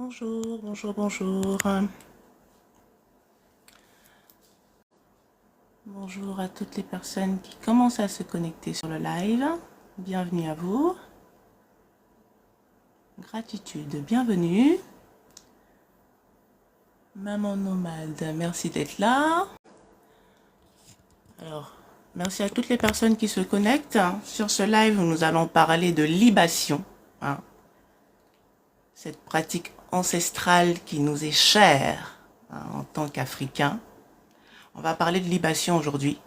Bonjour, bonjour, bonjour. Bonjour à toutes les personnes qui commencent à se connecter sur le live. Bienvenue à vous. Gratitude, bienvenue. Maman nomade, merci d'être là. Alors, merci à toutes les personnes qui se connectent. Sur ce live, nous allons parler de libation. Cette pratique ancestrale qui nous est chère en tant qu'Africains. On va parler de libation aujourd'hui.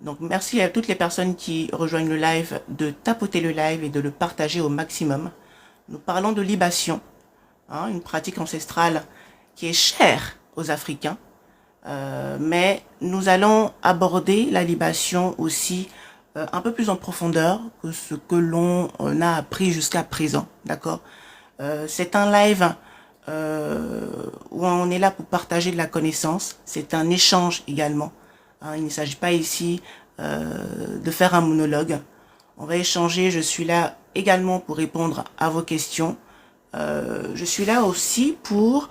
Donc, merci à toutes les personnes qui rejoignent le live de tapoter le live et de le partager au maximum. Nous parlons de libation, une pratique ancestrale qui est chère aux Africains. Mais nous allons aborder la libation aussi un peu plus en profondeur que ce que l'on a appris jusqu'à présent. D'accord ? C'est un live où on est là pour partager de la connaissance. C'est un échange également. Il ne s'agit pas ici de faire un monologue. On va échanger. Je suis là également pour répondre à vos questions. Je suis là aussi pour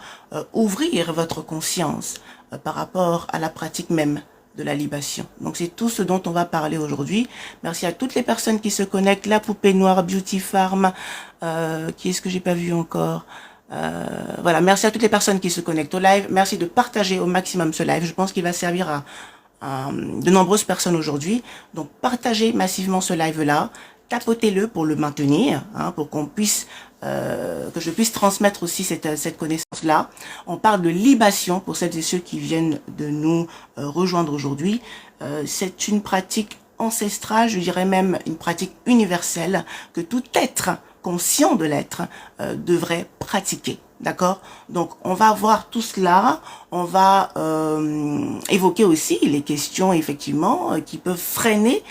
ouvrir votre conscience par rapport à la pratique même de la libation. Donc c'est tout ce dont on va parler aujourd'hui. Merci à toutes les personnes qui se connectent. La Poupée Noire, Beauty Farm, qui est-ce que j'ai pas vu encore? Voilà, merci à toutes les personnes qui se connectent au live. Merci de partager au maximum ce live. Je pense qu'il va servir à de nombreuses personnes aujourd'hui. Donc partagez massivement ce live-là. Tapotez-le pour le maintenir, pour qu'on puisse que je puisse transmettre aussi cette connaissance-là. On parle de libation pour celles et ceux qui viennent de nous rejoindre aujourd'hui. C'est une pratique ancestrale, je dirais même une pratique universelle que tout être conscient de l'être devrait pratiquer. D'accord? Donc, on va voir tout cela. On va évoquer aussi les questions, effectivement, qui peuvent freiner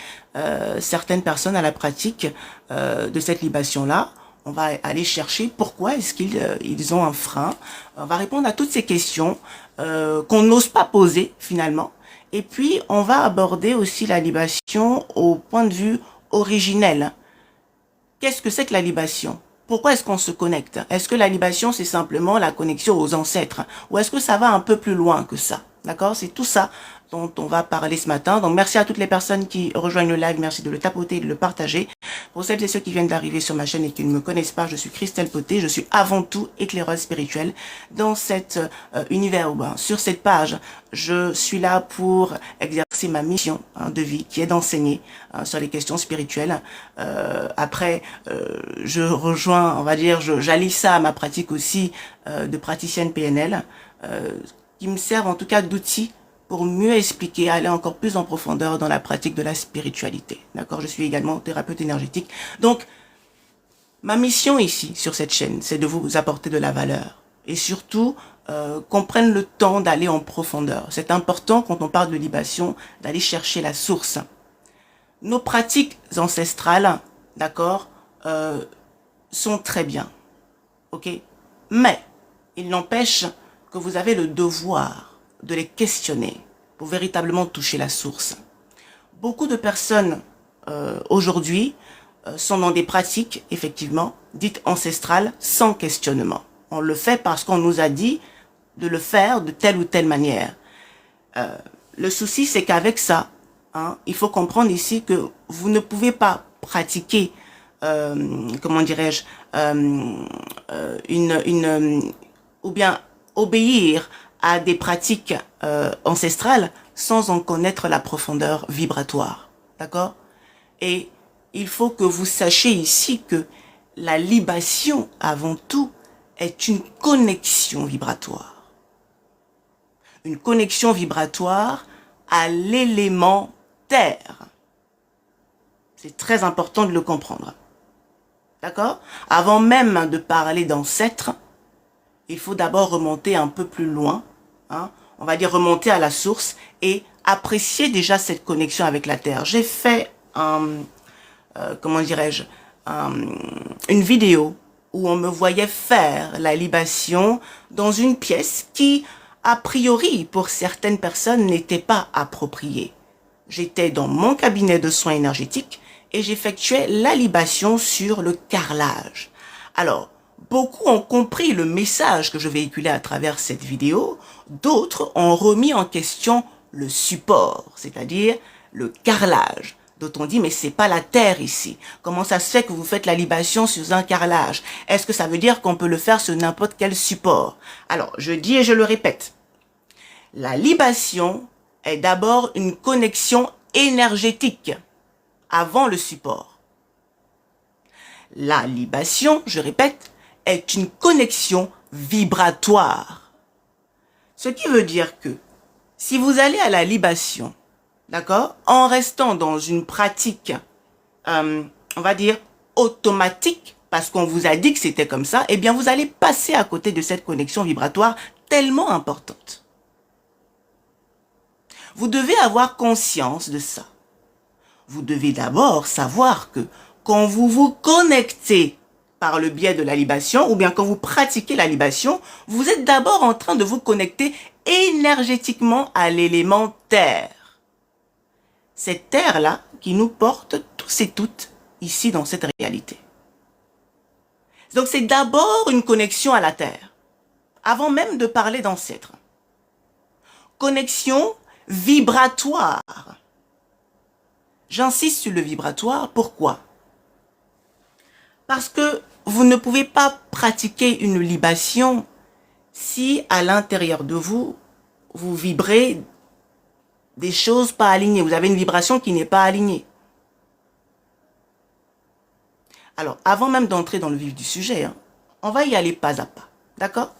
certaines personnes à la pratique de cette libation-là. On va aller chercher pourquoi est-ce qu'ils ont un frein. On va répondre à toutes ces questions qu'on n'ose pas poser, finalement. Et puis, on va aborder aussi la libation au point de vue originel. Qu'est-ce que c'est que la libation? Pourquoi est-ce qu'on se connecte? Est-ce que la libation, c'est simplement la connexion aux ancêtres? Ou est-ce que ça va un peu plus loin que ça? D'accord? C'est tout ça dont on va parler ce matin. Donc, merci à toutes les personnes qui rejoignent le live. Merci de le tapoter et de le partager. Pour celles et ceux qui viennent d'arriver sur ma chaîne et qui ne me connaissent pas, je suis Christelle Poté. Je suis avant tout éclaireuse spirituelle. Dans cet univers urbain, sur cette page, je suis là pour exercer ma mission de vie, qui est d'enseigner sur les questions spirituelles. Après, je rejoins, on va dire, j'allie ça à ma pratique aussi de praticienne PNL, qui me servent en tout cas d'outils pour mieux expliquer, aller encore plus en profondeur dans la pratique de la spiritualité. D'accord? Je suis également thérapeute énergétique. Donc, ma mission ici, sur cette chaîne, c'est de vous apporter de la valeur. Et surtout, qu'on prenne le temps d'aller en profondeur. C'est important, quand on parle de libation, d'aller chercher la source. Nos pratiques ancestrales, d'accord, sont très bien. Ok? Mais, il n'empêche que vous avez le devoir de les questionner pour véritablement toucher la source. Beaucoup de personnes aujourd'hui sont dans des pratiques, effectivement, dites ancestrales, sans questionnement. On le fait parce qu'on nous a dit de le faire de telle ou telle manière. Le souci, c'est qu'avec ça, il faut comprendre ici que vous ne pouvez pas pratiquer, comment dirais-je, ou bien obéir à des pratiques ancestrales sans en connaître la profondeur vibratoire. D'accord? Et il faut que vous sachiez ici que la libation, avant tout, est une connexion vibratoire. Une connexion vibratoire à l'élément terre. C'est très important de le comprendre. D'accord? Avant même de parler d'ancêtres, il faut d'abord remonter un peu plus loin, on va dire remonter à la source et apprécier déjà cette connexion avec la terre. J'ai fait, comment dirais-je, une vidéo où on me voyait faire la libation dans une pièce qui, a priori, pour certaines personnes, n'était pas appropriée. J'étais dans mon cabinet de soins énergétiques et j'effectuais la libation sur le carrelage. Alors, beaucoup ont compris le message que je véhiculais à travers cette vidéo, d'autres ont remis en question le support, c'est-à-dire le carrelage. D'autres ont dit, mais c'est pas la terre ici. Comment ça se fait que vous faites la libation sur un carrelage? Est-ce que ça veut dire qu'on peut le faire sur n'importe quel support? Alors, je dis et je le répète. La libation est d'abord une connexion énergétique avant le support. La libation, je répète, est une connexion vibratoire. Ce qui veut dire que si vous allez à la libation, d'accord, en restant dans une pratique, on va dire, automatique, parce qu'on vous a dit que c'était comme ça, eh bien, vous allez passer à côté de cette connexion vibratoire tellement importante. Vous devez avoir conscience de ça. Vous devez d'abord savoir que quand vous vous connectez par le biais de la libation, ou bien quand vous pratiquez la libation, vous êtes d'abord en train de vous connecter énergétiquement à l'élément terre. Cette terre-là qui nous porte tous et toutes ici dans cette réalité. Donc c'est d'abord une connexion à la terre, avant même de parler d'ancêtres. Connexion vibratoire. J'insiste sur le vibratoire, pourquoi? Parce que vous ne pouvez pas pratiquer une libation si à l'intérieur de vous, vous vibrez des choses pas alignées. Vous avez une vibration qui n'est pas alignée. Alors, avant même d'entrer dans le vif du sujet, on va y aller pas à pas. D'accord?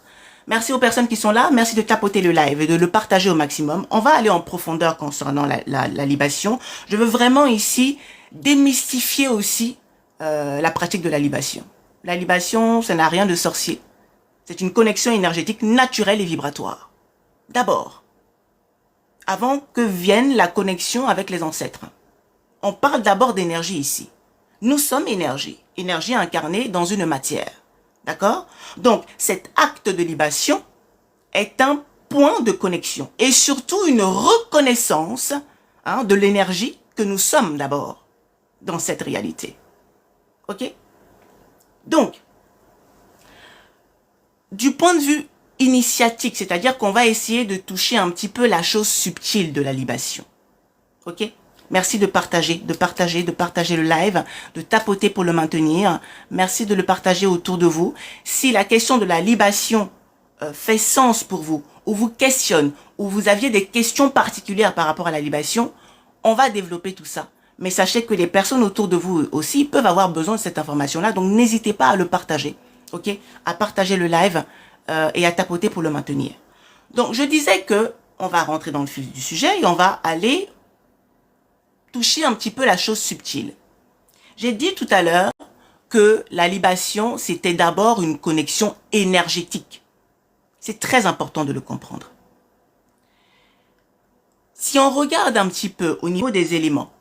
Merci aux personnes qui sont là. Merci de tapoter le live et de le partager au maximum. On va aller en profondeur concernant la libation. Je veux vraiment ici démystifier aussi la pratique de la libation. La libation, ça n'a rien de sorcier. C'est une connexion énergétique naturelle et vibratoire. D'abord, avant que vienne la connexion avec les ancêtres. On parle d'abord d'énergie ici. Nous sommes énergie, énergie incarnée dans une matière. D'accord? Donc, cet acte de libation est un point de connexion et surtout une reconnaissance de l'énergie que nous sommes d'abord dans cette réalité. Ok? Donc, du point de vue initiatique, c'est-à-dire qu'on va essayer de toucher un petit peu la chose subtile de la libation. Ok? Merci de partager le live, de tapoter pour le maintenir. Merci de le partager autour de vous. Si la question de la libation fait sens pour vous, ou vous questionne, ou vous aviez des questions particulières par rapport à la libation, on va développer tout ça. Mais sachez que les personnes autour de vous aussi peuvent avoir besoin de cette information-là, donc n'hésitez pas à le partager, ok? À partager le live et à tapoter pour le maintenir. Donc, je disais que on va rentrer dans le fil du sujet et on va aller toucher un petit peu la chose subtile. J'ai dit tout à l'heure que la libation, c'était d'abord une connexion énergétique. C'est très important de le comprendre. Si on regarde un petit peu au niveau des éléments,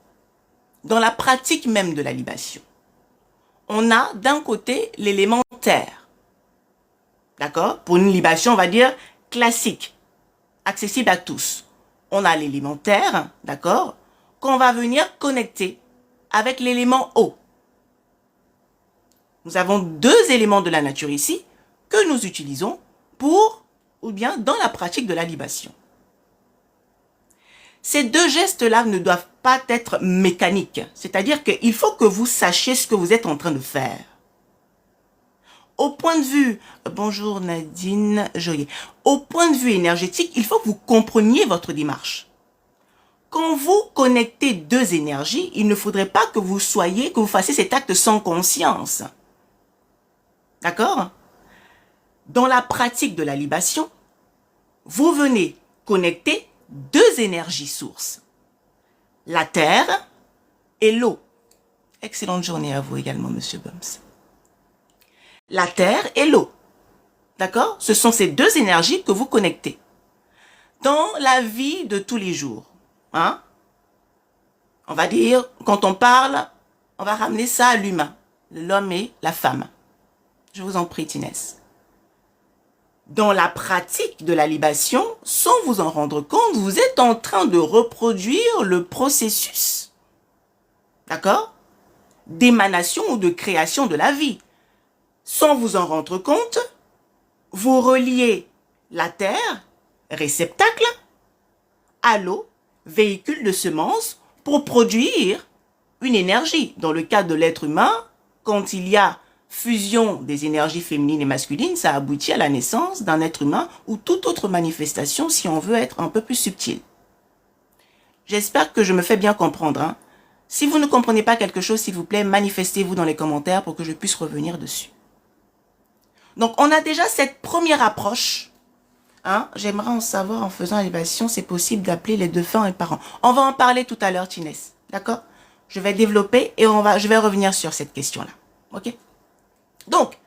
dans la pratique même de la libation, on a d'un côté l'élément terre. D'accord? Pour une libation, on va dire classique, accessible à tous. On a l'élément terre, d'accord? Qu'on va venir connecter avec l'élément eau. Nous avons deux éléments de la nature ici que nous utilisons pour, ou bien dans la pratique de la libation. Ces deux gestes-là ne doivent pas être mécaniques, c'est-à-dire qu'il faut que vous sachiez ce que vous êtes en train de faire. Au point de vue, bonjour Nadine Joyer, au point de vue énergétique, il faut que vous compreniez votre démarche. Quand vous connectez deux énergies, il ne faudrait pas que vous fassiez cet acte sans conscience. D'accord? Dans la pratique de la libation, vous venez connecter deux énergies sources. La terre et l'eau. Excellente journée à vous également, Monsieur Bums. La terre et l'eau. D'accord? Ce sont ces deux énergies que vous connectez. Dans la vie de tous les jours. Hein? On va dire, quand on parle, on va ramener ça à l'humain. L'homme et la femme. Je vous en prie, Tinès. Dans la pratique de la libation, sans vous en rendre compte, vous êtes en train de reproduire le processus, d'accord, d'émanation ou de création de la vie. sans vous en rendre compte, vous reliez la terre, réceptacle, à l'eau, véhicule de semences, pour produire une énergie. Dans le cas de l'être humain, quand il y a fusion des énergies féminines et masculines, ça aboutit à la naissance d'un être humain ou toute autre manifestation si on veut être un peu plus subtil. J'espère que je me fais bien comprendre, hein. Si vous ne comprenez pas quelque chose, s'il vous plaît, manifestez-vous dans les commentaires pour que je puisse revenir dessus. Donc, on a déjà cette première approche. Hein? J'aimerais en savoir, en faisant l'évaluation, c'est possible d'appeler les défunts et parents. On va en parler tout à l'heure, Tinès. D'accord? Je vais développer et je vais revenir sur cette question-là. OK? Donc,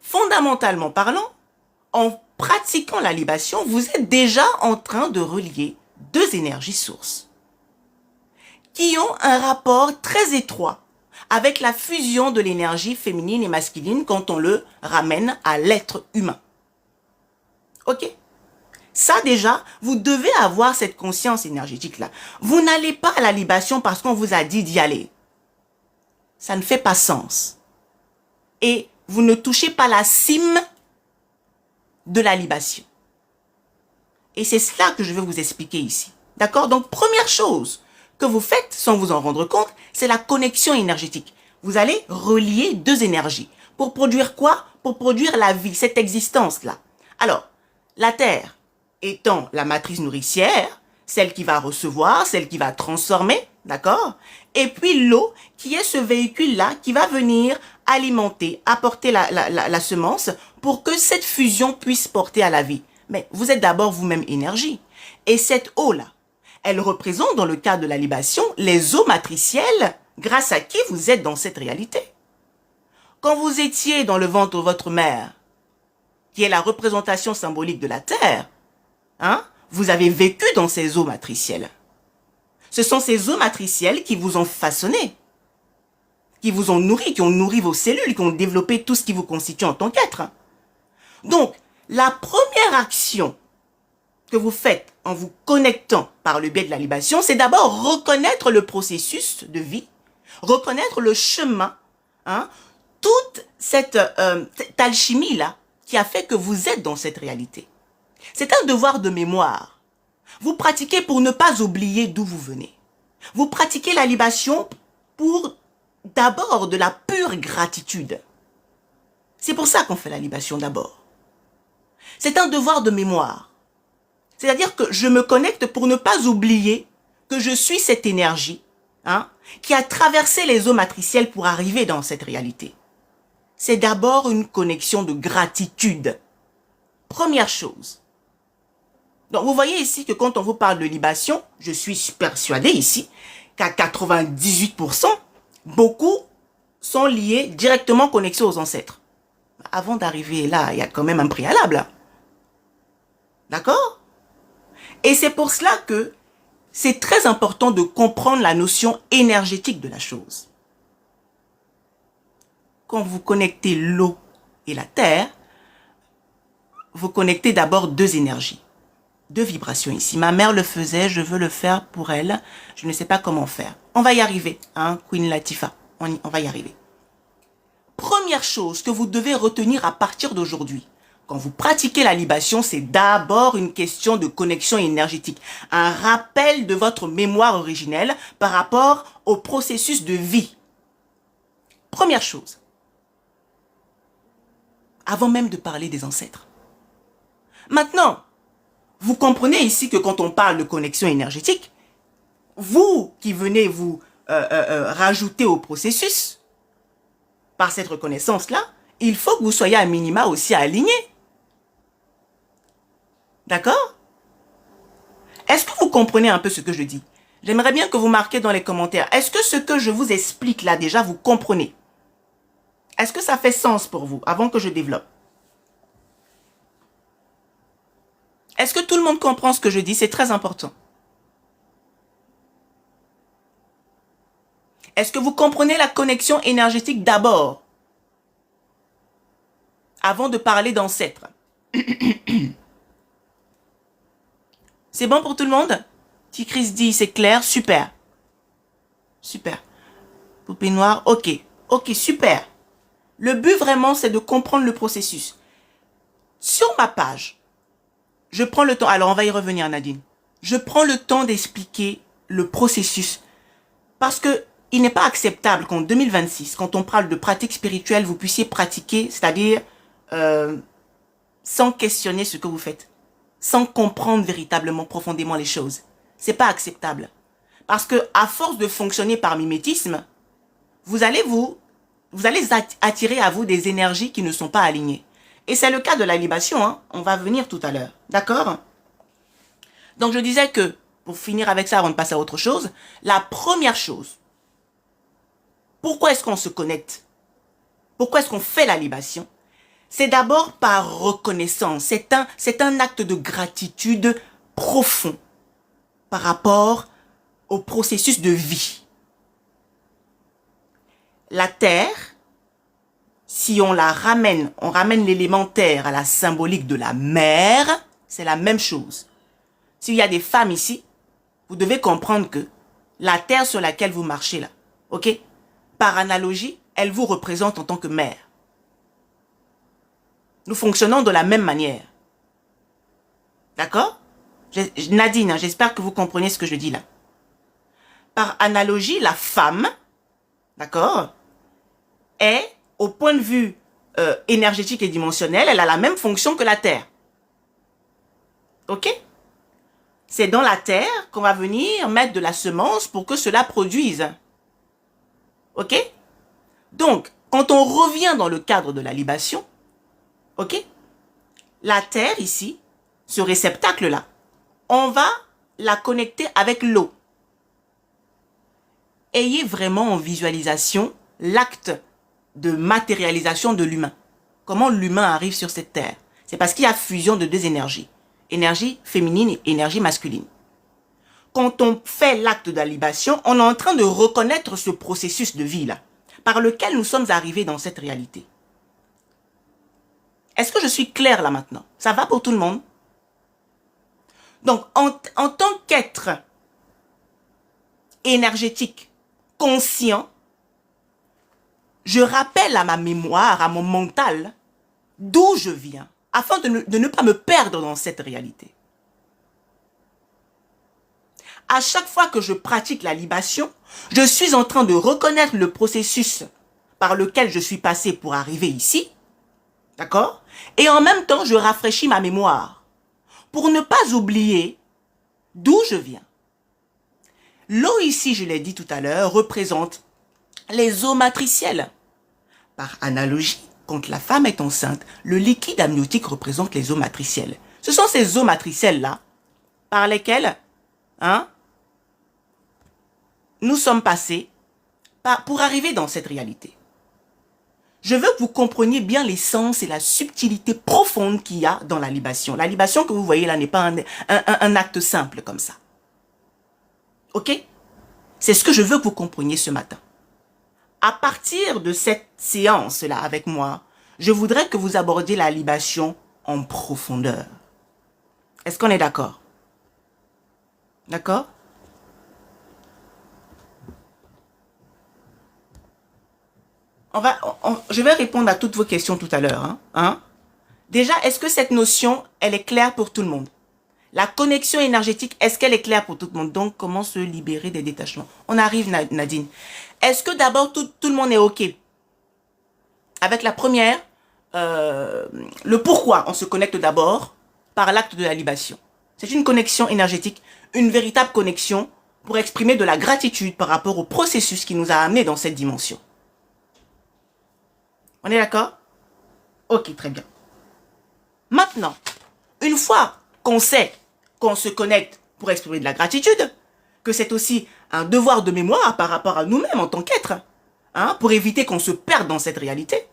fondamentalement parlant, en pratiquant la libation, vous êtes déjà en train de relier deux énergies sources qui ont un rapport très étroit avec la fusion de l'énergie féminine et masculine quand on le ramène à l'être humain. Ok? Ça déjà, vous devez avoir cette conscience énergétique-là. Vous n'allez pas à la libation parce qu'on vous a dit d'y aller. Ça ne fait pas sens. Et vous ne touchez pas la cime de la libation. Et c'est cela que je vais vous expliquer ici. D'accord? Donc, première chose que vous faites sans vous en rendre compte, c'est la connexion énergétique. Vous allez relier deux énergies. Pour produire quoi? Pour produire la vie, cette existence-là. Alors, la Terre étant la matrice nourricière, celle qui va recevoir, celle qui va transformer, d'accord? Et puis l'eau, qui est ce véhicule-là, qui va venir alimenter, apporter la semence pour que cette fusion puisse porter à la vie. Mais vous êtes d'abord vous-même énergie. Et cette eau-là, elle représente, dans le cas de la libation, les eaux matricielles grâce à qui vous êtes dans cette réalité. Quand vous étiez dans le ventre de votre mère, qui est la représentation symbolique de la terre, hein, vous avez vécu dans ces eaux matricielles. Ce sont ces eaux matricielles qui vous ont façonné, qui vous ont nourri, qui ont nourri vos cellules, qui ont développé tout ce qui vous constitue en tant qu'être. Donc, la première action que vous faites en vous connectant par le biais de la libation, c'est d'abord reconnaître le processus de vie, reconnaître le chemin, hein, toute cette alchimie-là qui a fait que vous êtes dans cette réalité. C'est un devoir de mémoire. Vous pratiquez pour ne pas oublier d'où vous venez. Vous pratiquez la libation pour d'abord de la pure gratitude. C'est pour ça qu'on fait la libation d'abord. C'est un devoir de mémoire. C'est-à-dire que je me connecte pour ne pas oublier que je suis cette énergie, hein, qui a traversé les eaux matricielles pour arriver dans cette réalité. C'est d'abord une connexion de gratitude. Première chose. Donc vous voyez ici que quand on vous parle de libation, je suis persuadé ici qu'à 98%, beaucoup sont liés directement connexés aux ancêtres. Avant d'arriver là, il y a quand même un préalable. D'accord? Et c'est pour cela que c'est très important de comprendre la notion énergétique de la chose. Quand vous connectez l'eau et la terre, vous connectez d'abord deux énergies, deux vibrations ici. Ma mère le faisait, je veux le faire pour elle. Je ne sais pas comment faire. On va y arriver, hein, Queen Latifah. On va y arriver. Première chose que vous devez retenir à partir d'aujourd'hui, quand vous pratiquez la libation, c'est d'abord une question de connexion énergétique. Un rappel de votre mémoire originelle par rapport au processus de vie. Première chose. Avant même de parler des ancêtres. Maintenant, vous comprenez ici que quand on parle de connexion énergétique, vous qui venez vous rajouter au processus, par cette reconnaissance-là, il faut que vous soyez à minima aussi aligné. D'accord? Est-ce que vous comprenez un peu ce que je dis? J'aimerais bien que vous marquiez dans les commentaires. Est-ce que ce que je vous explique là déjà, vous comprenez? Est-ce que ça fait sens pour vous avant que je développe? Est-ce que tout le monde comprend ce que je dis? C'est très important. Est-ce que vous comprenez la connexion énergétique d'abord? Avant de parler d'ancêtres. C'est bon pour tout le monde? Petit Chris dit, c'est clair, super. Super. Poupée noire, ok. Ok, super. Le but vraiment, c'est de comprendre le processus. Sur ma page, je prends le temps, alors on va y revenir Nadine, je prends le temps d'expliquer le processus parce que il n'est pas acceptable qu'en 2026, quand on parle de pratique spirituelle, vous puissiez pratiquer, c'est-à-dire sans questionner ce que vous faites, sans comprendre véritablement profondément les choses. C'est pas acceptable. Parce que à force de fonctionner par mimétisme, vous allez attirer à vous des énergies qui ne sont pas alignées. Et c'est le cas de la libation, hein. On va venir tout à l'heure. D'accord? Donc je disais que, pour finir avec ça avant de passer à autre chose, la première chose, pourquoi est-ce qu'on se connecte? Pourquoi est-ce qu'on fait la libation? C'est d'abord par reconnaissance. C'est un acte de gratitude profond par rapport au processus de vie. La terre, si on ramène l'élémentaire à la symbolique de la mer, c'est la même chose. S'il y a des femmes ici, vous devez comprendre que la terre sur laquelle vous marchez là, ok? Par analogie, elle vous représente en tant que mère. Nous fonctionnons de la même manière. D'accord? Nadine, hein, j'espère que vous comprenez ce que je dis là. Par analogie, la femme, d'accord, est, au point de vue énergétique et dimensionnel, elle a la même fonction que la Terre. Ok? C'est dans la Terre qu'on va venir mettre de la semence pour que cela produise. Ok? Donc, quand on revient dans le cadre de la libation, ok? La Terre ici, ce réceptacle-là, on va la connecter avec l'eau. Ayez vraiment en visualisation l'acte de matérialisation de l'humain. Comment l'humain arrive sur cette terre? C'est parce qu'il y a fusion de deux énergies. Énergie féminine et énergie masculine. Quand on fait l'acte de la libation, on est en train de reconnaître ce processus de vie-là, par lequel nous sommes arrivés dans cette réalité. Est-ce que je suis claire là maintenant? Ça va pour tout le monde? Donc, en tant qu'être énergétique, conscient, je rappelle à ma mémoire, à mon mental, d'où je viens, afin de ne pas me perdre dans cette réalité. À chaque fois que je pratique la libation, je suis en train de reconnaître le processus par lequel je suis passé pour arriver ici, d'accord? Et en même temps, je rafraîchis ma mémoire pour ne pas oublier d'où je viens. L'eau ici, je l'ai dit tout à l'heure, représente les eaux matricielles. Par analogie, quand la femme est enceinte, le liquide amniotique représente les eaux matricielles. Ce sont ces eaux matricielles-là par lesquelles nous sommes passés pour arriver dans cette réalité. Je veux que vous compreniez bien l'essence et la subtilité profonde qu'il y a dans la libation. La libation que vous voyez là n'est pas un acte simple comme ça. Ok? C'est ce que je veux que vous compreniez ce matin. À partir de cette séance-là avec moi, je voudrais que vous abordiez la libation en profondeur. Est-ce qu'on est d'accord? D'accord? Je vais répondre à toutes vos questions tout à l'heure. Déjà, est-ce que cette notion, elle est claire pour tout le monde? La connexion énergétique, est-ce qu'elle est claire pour tout le monde? Donc, comment se libérer des détachements? On arrive, Nadine. Est-ce que d'abord, tout le monde est OK? Avec la première, le pourquoi on se connecte d'abord par l'acte de la libation. C'est une connexion énergétique, une véritable connexion pour exprimer de la gratitude par rapport au processus qui nous a amenés dans cette dimension. On est d'accord? Ok, très bien. Maintenant, une fois qu'on sait qu'on se connecte pour exprimer de la gratitude, que c'est aussi un devoir de mémoire par rapport à nous-mêmes en tant qu'être, pour éviter qu'on se perde dans cette réalité,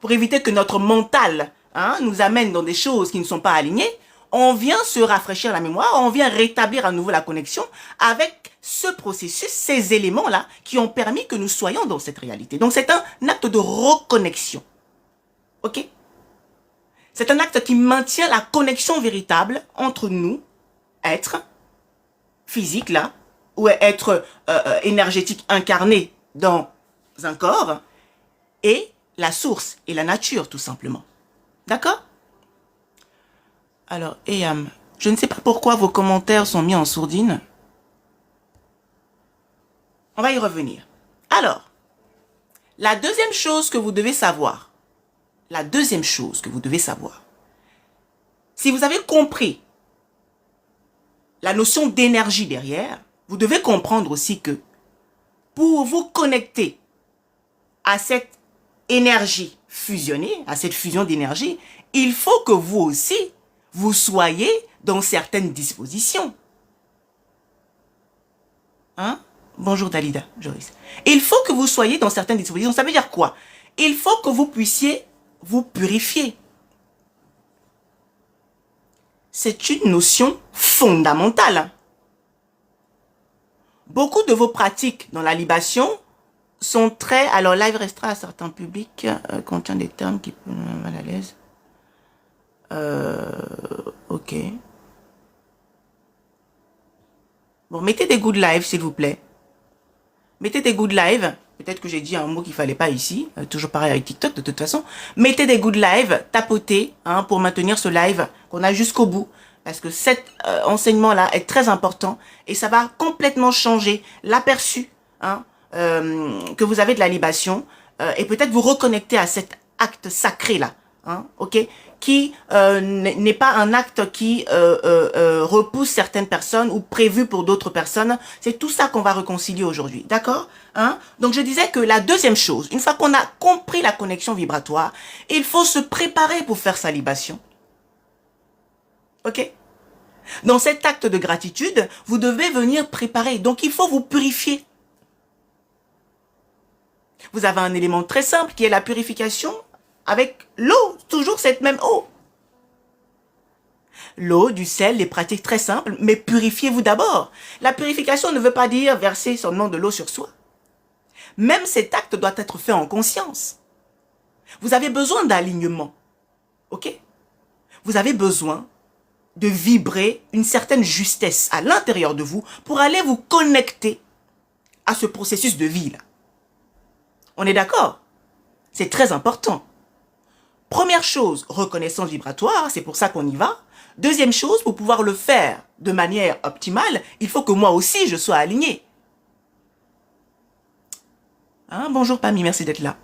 pour éviter que notre mental nous amène dans des choses qui ne sont pas alignées, on vient se rafraîchir la mémoire, on vient rétablir à nouveau la connexion avec ce processus, ces éléments-là qui ont permis que nous soyons dans cette réalité. Donc c'est un acte de reconnexion. Ok? C'est un acte qui maintient la connexion véritable entre nous, être physique là, ou être énergétique incarné dans un corps, et la source et la nature, tout simplement. D'accord? Alors, Eyam, je ne sais pas pourquoi vos commentaires sont mis en sourdine. On va y revenir. Alors, la deuxième chose que vous devez savoir, si vous avez compris la notion d'énergie derrière, vous devez comprendre aussi que pour vous connecter à cette énergie fusionnée, à cette fusion d'énergie, il faut que vous aussi, vous soyez dans certaines dispositions. Hein? Bonjour Dalida, Joris. Il faut que vous soyez dans certaines dispositions. Ça veut dire quoi? Il faut que vous puissiez vous purifier. C'est une notion fondamentale. Beaucoup de vos pratiques dans la libation sont très... Alors, live restera à certains publics, contient des termes qui peuvent me mal à l'aise. Ok. Bon, mettez des good live, s'il vous plaît. Mettez des good live. Peut-être que j'ai dit un mot qu'il fallait pas ici. Toujours pareil avec TikTok, de toute façon. Mettez des good live, tapotez, hein, pour maintenir ce live qu'on a jusqu'au bout. Parce que cet enseignement-là est très important et ça va complètement changer l'aperçu, hein, que vous avez de la libation et peut-être vous reconnecter à cet acte sacré-là, hein, ok, qui n'est pas un acte qui repousse certaines personnes ou prévu pour d'autres personnes. C'est tout ça qu'on va réconcilier aujourd'hui, d'accord, hein? Donc je disais que la deuxième chose, une fois qu'on a compris la connexion vibratoire, il faut se préparer pour faire sa libation. Ok? Dans cet acte de gratitude, vous devez venir préparer. Donc, il faut vous purifier. Vous avez un élément très simple qui est la purification avec l'eau. Toujours cette même eau. L'eau, du sel, les pratiques très simples, mais purifiez-vous d'abord. La purification ne veut pas dire verser seulement de l'eau sur soi. Même cet acte doit être fait en conscience. Vous avez besoin d'alignement. Ok? Vous avez besoin de vibrer une certaine justesse à l'intérieur de vous pour aller vous connecter à ce processus de vie là. On est d'accord? C'est très important. Première chose, reconnaissance vibratoire, c'est pour ça qu'on y va. Deuxième chose, pour pouvoir le faire de manière optimale, il faut que moi aussi je sois aligné. Hein, bonjour Pami, merci d'être là.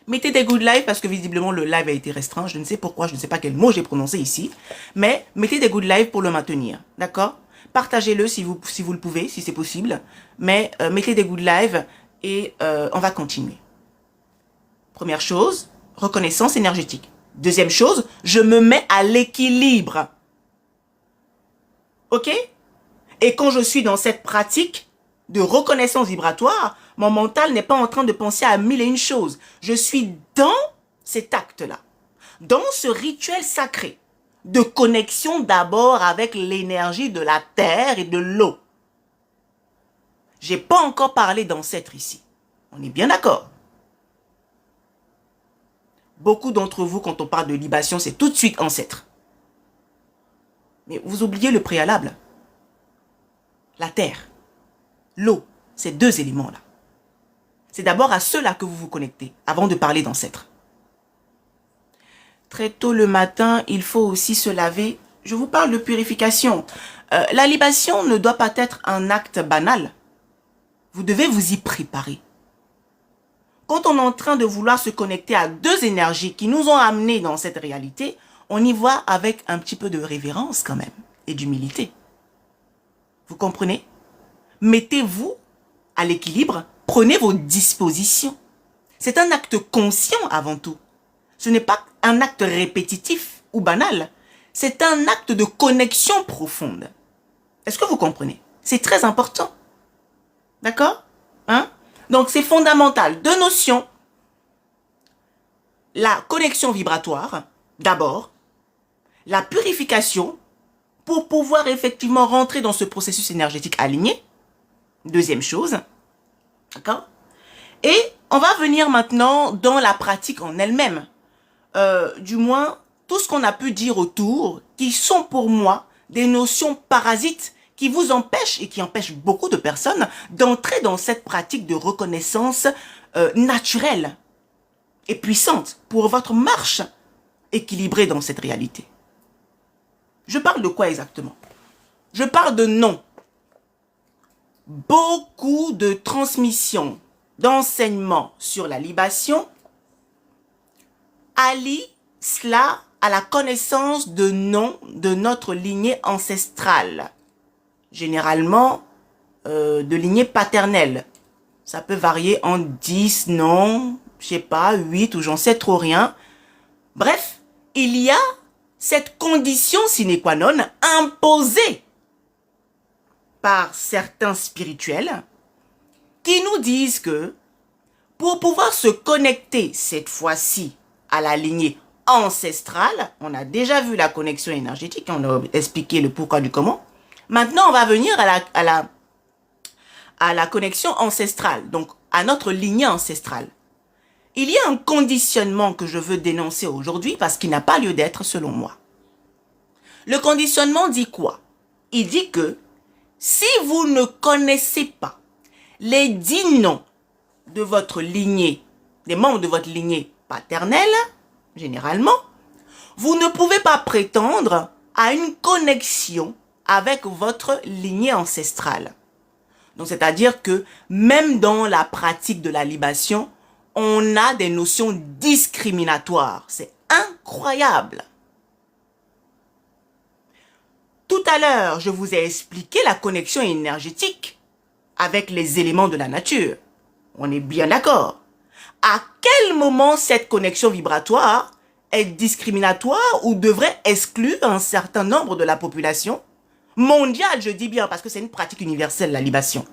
Mettez des good live parce que visiblement le live a été restreint. Je ne sais pourquoi, je ne sais pas quel mot j'ai prononcé ici. Mais mettez des good live pour le maintenir. D'accord? Partagez-le si vous le pouvez, si c'est possible. Mais mettez des good live et on va continuer. Première chose, reconnaissance énergétique. Deuxième chose, je me mets à l'équilibre. Ok? Et quand je suis dans cette pratique de reconnaissance vibratoire, mon mental n'est pas en train de penser à mille et une choses. Je suis dans cet acte-là, dans ce rituel sacré de connexion d'abord avec l'énergie de la terre et de l'eau. J'ai pas encore parlé d'ancêtre ici. On est bien d'accord? Beaucoup d'entre vous, quand on parle de libation, c'est tout de suite ancêtre. Mais vous oubliez le préalable. La terre, l'eau, ces deux éléments-là. C'est d'abord à ceux-là que vous vous connectez, avant de parler d'ancêtres. Très tôt le matin, il faut aussi se laver. Je vous parle de purification. La libation ne doit pas être un acte banal. Vous devez vous y préparer. Quand on est en train de vouloir se connecter à deux énergies qui nous ont amenés dans cette réalité, on y voit avec un petit peu de révérence quand même et d'humilité. Vous comprenez? Mettez-vous à l'équilibre, prenez vos dispositions. C'est un acte conscient avant tout. Ce n'est pas un acte répétitif ou banal. C'est un acte de connexion profonde. Est-ce que vous comprenez? C'est très important. D'accord? Hein? Donc, c'est fondamental. Deux notions. La connexion vibratoire, d'abord. La purification, pour pouvoir effectivement rentrer dans ce processus énergétique aligné. Deuxième chose. D'accord? Et on va venir maintenant dans la pratique en elle-même. Du moins, tout ce qu'on a pu dire autour, qui sont pour moi des notions parasites qui vous empêchent et qui empêchent beaucoup de personnes d'entrer dans cette pratique de reconnaissance naturelle. et puissante pour votre marche équilibrée dans cette réalité. Je parle de quoi exactement? Je parle de non. Beaucoup de transmissions, d'enseignements sur la libation allient cela à la connaissance de noms de notre lignée ancestrale, généralement de lignée paternelle. Ça peut varier en 10 noms, je sais pas, 8 ou j'en sais trop rien. Bref, il y a cette condition sine qua non imposée par certains spirituels qui nous disent que pour pouvoir se connecter cette fois-ci à la lignée ancestrale, on a déjà vu la connexion énergétique, on a expliqué le pourquoi du comment. Maintenant, on va venir à la connexion ancestrale, donc à notre lignée ancestrale. Il y a un conditionnement que je veux dénoncer aujourd'hui parce qu'il n'a pas lieu d'être selon moi. Le conditionnement dit quoi? Il dit que si vous ne connaissez pas les 10 noms de votre lignée, des membres de votre lignée paternelle, généralement, vous ne pouvez pas prétendre à une connexion avec votre lignée ancestrale. Donc, c'est-à-dire que même dans la pratique de la libation, on a des notions discriminatoires. C'est incroyable. Tout à l'heure, je vous ai expliqué la connexion énergétique avec les éléments de la nature. On est bien d'accord. À quel moment cette connexion vibratoire est discriminatoire ou devrait exclure un certain nombre de la population mondiale, je dis bien, parce que c'est une pratique universelle, la libation.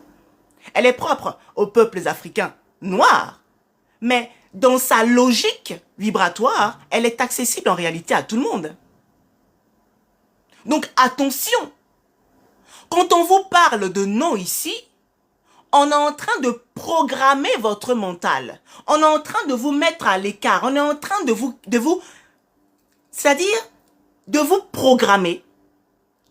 Elle est propre aux peuples africains noirs, mais dans sa logique vibratoire, elle est accessible en réalité à tout le monde. Donc attention, quand on vous parle de non ici, on est en train de programmer votre mental. On est en train de vous mettre à l'écart. On est en train c'est-à-dire de vous programmer,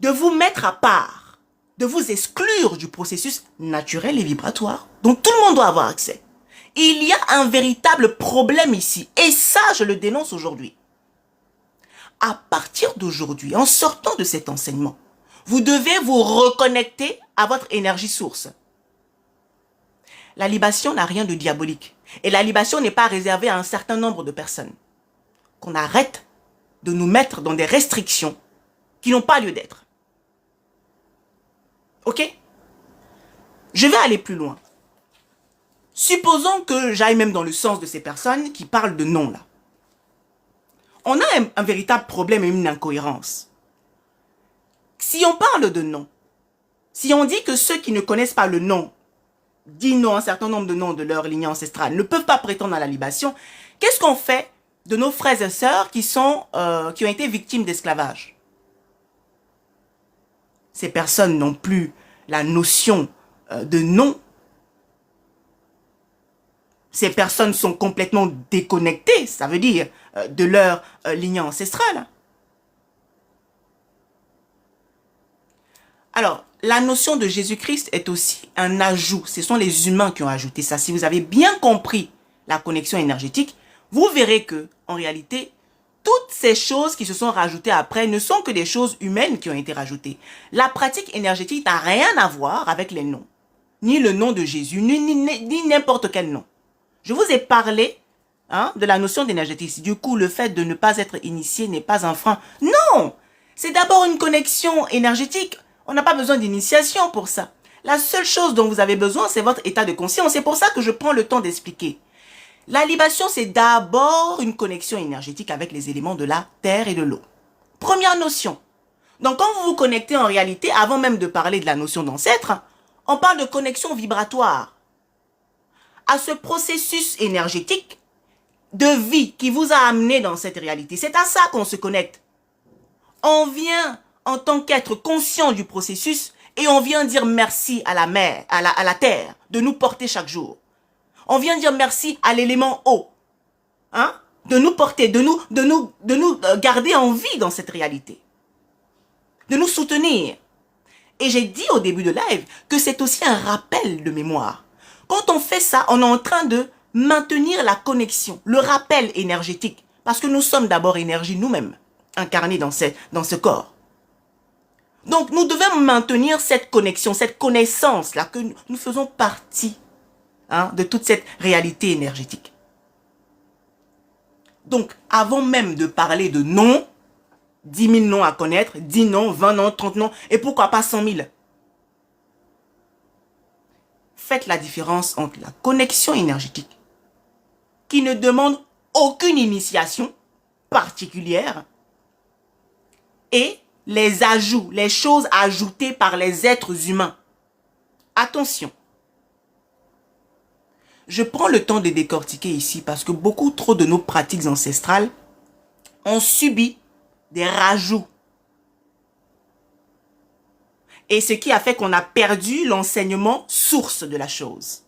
de vous mettre à part, de vous exclure du processus naturel et vibratoire dont tout le monde doit avoir accès. Il y a un véritable problème ici. Et ça, je le dénonce aujourd'hui. À partir d'aujourd'hui, en sortant de cet enseignement, vous devez vous reconnecter à votre énergie source. La libation n'a rien de diabolique. Et la libation n'est pas réservée à un certain nombre de personnes. Qu'on arrête de nous mettre dans des restrictions qui n'ont pas lieu d'être. Ok? Je vais aller plus loin. Supposons que j'aille même dans le sens de ces personnes qui parlent de non là. On a un véritable problème et une incohérence. Si on parle de non, si on dit que ceux qui ne connaissent pas le nom, dit non, un certain nombre de noms de leur lignée ancestrale, ne peuvent pas prétendre à la libation, qu'est-ce qu'on fait de nos frères et sœurs qui ont été victimes d'esclavage? Ces personnes n'ont plus la notion de non. Ces personnes sont complètement déconnectées, ça veut dire, de leur lignée ancestrale. Alors, la notion de Jésus-Christ est aussi un ajout. Ce sont les humains qui ont ajouté ça. Si vous avez bien compris la connexion énergétique, vous verrez que, en réalité, toutes ces choses qui se sont rajoutées après ne sont que des choses humaines qui ont été rajoutées. La pratique énergétique n'a rien à voir avec les noms. Ni le nom de Jésus, ni n'importe quel nom. Je vous ai parlé de la notion d'énergétique. Du coup, le fait de ne pas être initié n'est pas un frein. Non! C'est d'abord une connexion énergétique. On n'a pas besoin d'initiation pour ça. La seule chose dont vous avez besoin, c'est votre état de conscience. C'est pour ça que je prends le temps d'expliquer. La libation, c'est d'abord une connexion énergétique avec les éléments de la terre et de l'eau. Première notion. Donc, quand vous vous connectez en réalité, avant même de parler de la notion d'ancêtre, on parle de connexion vibratoire. À ce processus énergétique de vie qui vous a amené dans cette réalité. C'est à ça qu'on se connecte. On vient en tant qu'être conscient du processus et on vient dire merci à la mer, à la terre, de nous porter chaque jour. On vient dire merci à l'élément eau, de nous porter, de nous garder en vie dans cette réalité, de nous soutenir. Et j'ai dit au début de live que c'est aussi un rappel de mémoire. Quand on fait ça, on est en train de maintenir la connexion, le rappel énergétique, parce que nous sommes d'abord énergie nous-mêmes, incarnés dans ce corps. Donc, nous devons maintenir cette connexion, cette connaissance-là, que nous faisons partie de toute cette réalité énergétique. Donc, avant même de parler de noms, 10 000 noms à connaître, 10 noms, 20 noms, 30 noms, et pourquoi pas 100 000. Faites la différence entre la connexion énergétique, qui ne demande aucune initiation particulière, et les ajouts, les choses ajoutées par les êtres humains. Attention. Je prends le temps de décortiquer ici parce que beaucoup trop de nos pratiques ancestrales ont subi des rajouts. Et ce qui a fait qu'on a perdu l'enseignement source de la chose.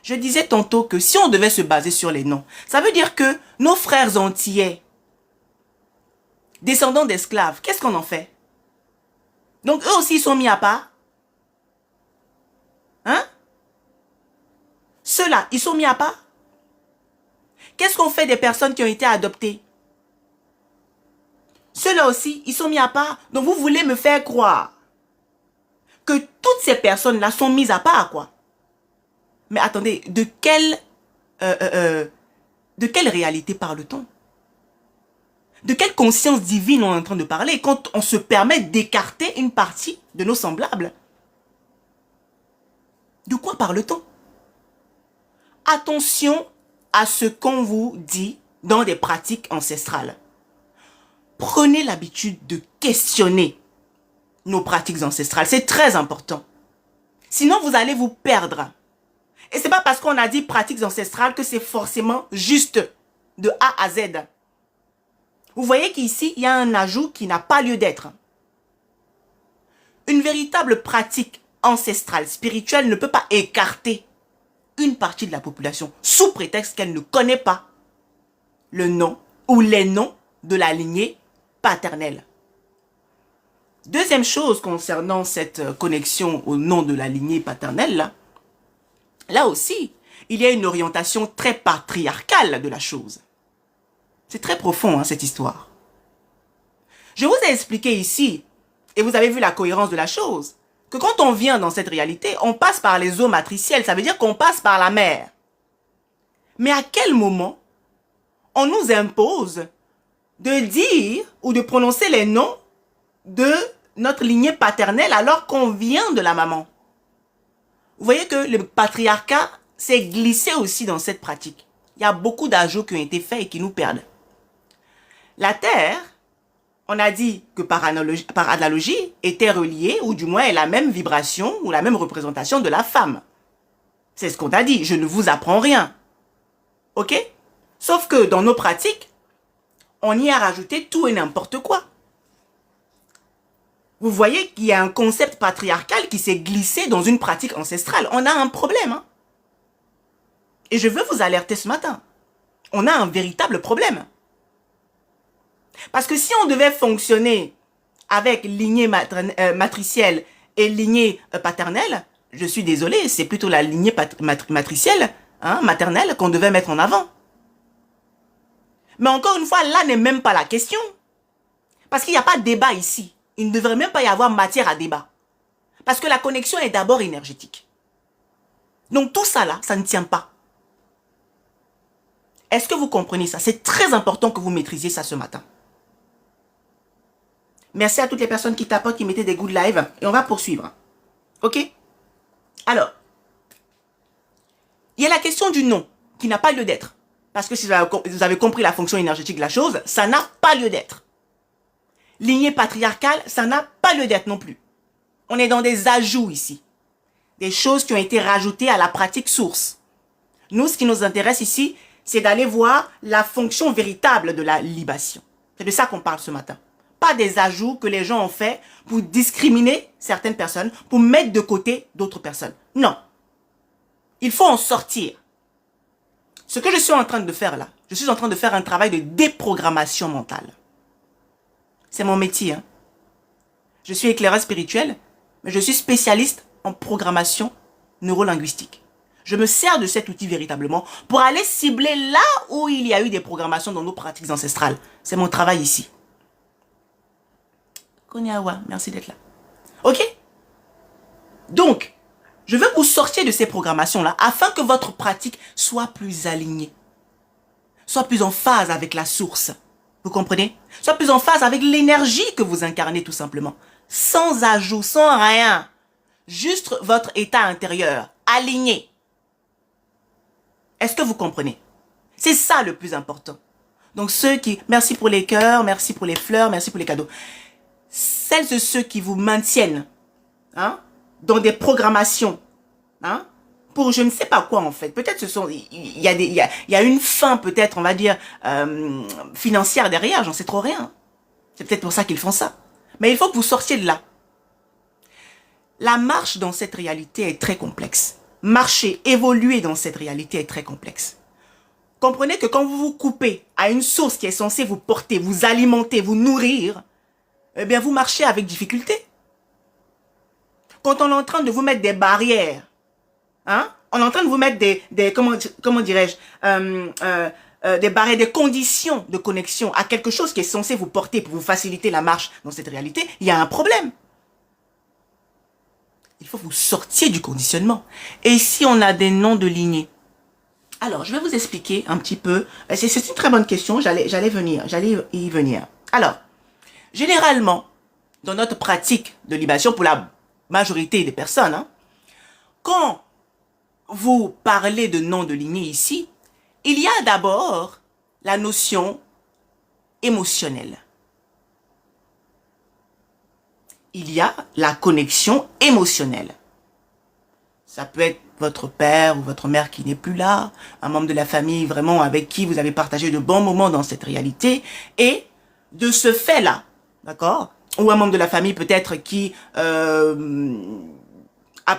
Je disais tantôt que si on devait se baser sur les noms, ça veut dire que nos frères antillais, descendants d'esclaves, qu'est-ce qu'on en fait? Donc eux aussi ils sont mis à part. Hein? Ceux-là, ils sont mis à part. Qu'est-ce qu'on fait des personnes qui ont été adoptées? Ceux-là aussi, ils sont mis à part. Donc vous voulez me faire croire que toutes ces personnes-là sont mises à part, quoi. Mais attendez, de quelle réalité parle-t-on? De quelle conscience divine on est en train de parler quand on se permet d'écarter une partie de nos semblables? De quoi parle-t-on? Attention à ce qu'on vous dit dans des pratiques ancestrales. Prenez l'habitude de questionner nos pratiques ancestrales. C'est très important. Sinon, vous allez vous perdre. Et c'est pas parce qu'on a dit pratiques ancestrales que c'est forcément juste de A à Z. Vous voyez qu'ici, il y a un ajout qui n'a pas lieu d'être. Une véritable pratique ancestrale, spirituelle, ne peut pas écarter une partie de la population sous prétexte qu'elle ne connaît pas le nom ou les noms de la lignée paternelle. Deuxième chose concernant cette connexion au nom de la lignée paternelle, là aussi, il y a une orientation très patriarcale de la chose. C'est très profond, cette histoire. Je vous ai expliqué ici, et vous avez vu la cohérence de la chose, que quand on vient dans cette réalité, on passe par les eaux matricielles, ça veut dire qu'on passe par la mer. Mais à quel moment on nous impose de dire ou de prononcer les noms de notre lignée paternelle alors qu'on vient de la maman? Vous voyez que le patriarcat s'est glissé aussi dans cette pratique. Il y a beaucoup d'ajouts qui ont été faits et qui nous perdent. La terre, on a dit que par analogie, était reliée, ou du moins est la même vibration ou la même représentation de la femme. C'est ce qu'on a dit, je ne vous apprends rien. Ok? Sauf que dans nos pratiques, on y a rajouté tout et n'importe quoi. Vous voyez qu'il y a un concept patriarcal qui s'est glissé dans une pratique ancestrale. On a un problème. Et je veux vous alerter ce matin. On a un véritable problème. Parce que si on devait fonctionner avec lignée matricielle et lignée paternelle, je suis désolé, c'est plutôt la lignée matricielle, maternelle, qu'on devait mettre en avant. Mais encore une fois, là n'est même pas la question. Parce qu'il n'y a pas de débat ici. Il ne devrait même pas y avoir matière à débat. Parce que la connexion est d'abord énergétique. Donc tout ça là, ça ne tient pas. Est-ce que vous comprenez ça? C'est très important que vous maîtrisiez ça ce matin. Merci à toutes les personnes qui tapotent, qui mettaient des good live. Et on va poursuivre. Ok? Alors, il y a la question du nom, qui n'a pas lieu d'être. Parce que si vous avez compris la fonction énergétique de la chose, ça n'a pas lieu d'être. Lignée patriarcale, ça n'a pas lieu d'être non plus. On est dans des ajouts ici. Des choses qui ont été rajoutées à la pratique source. Nous, ce qui nous intéresse ici, c'est d'aller voir la fonction véritable de la libation. C'est de ça qu'on parle ce matin. Pas des ajouts que les gens ont fait pour discriminer certaines personnes, pour mettre de côté d'autres personnes. Non. Il faut en sortir. Ce que je suis en train de faire là, je suis en train de faire un travail de déprogrammation mentale. C'est mon métier. Je suis éclaireur spirituel, mais je suis spécialiste en programmation neurolinguistique. Je me sers de cet outil véritablement pour aller cibler là où il y a eu des programmations dans nos pratiques ancestrales. C'est mon travail ici. Konyawa, merci d'être là. Ok? Donc, je veux que vous sortiez de ces programmations-là afin que votre pratique soit plus alignée. Soit plus en phase avec la source. Vous comprenez? Soit plus en phase avec l'énergie que vous incarnez tout simplement. Sans ajout, sans rien. Juste votre état intérieur, aligné. Est-ce que vous comprenez? C'est ça le plus important. Donc ceux qui... Merci pour les cœurs, merci pour les fleurs, merci pour les cadeaux. Celles et ceux qui vous maintiennent dans des programmations, pour je ne sais pas quoi en fait. Peut-être il y a une fin peut-être, on va dire, financière derrière, j'en sais trop rien. C'est peut-être pour ça qu'ils font ça. Mais il faut que vous sortiez de là. La marche dans cette réalité est très complexe. Marcher, évoluer dans cette réalité est très complexe. Comprenez que quand vous vous coupez à une source qui est censée vous porter, vous alimenter, vous nourrir, eh bien vous marchez avec difficulté. Quand on est en train de vous mettre des barrières, on est en train de vous mettre comment dirais-je, des barrières, des conditions de connexion à quelque chose qui est censé vous porter pour vous faciliter la marche dans cette réalité, il y a un problème. Il faut que vous sortiez du conditionnement. Et ici, on a des noms de lignées. Alors, je vais vous expliquer un petit peu. C'est une très bonne question. J'allais y venir. Alors, généralement, dans notre pratique de libération, pour la majorité des personnes, quand vous parlez de noms de lignée ici, il y a d'abord la notion émotionnelle. Il y a la connexion émotionnelle. Ça peut être votre père ou votre mère qui n'est plus là, un membre de la famille vraiment avec qui vous avez partagé de bons moments dans cette réalité, et de ce fait-là, d'accord, ou un membre de la famille peut-être qui, a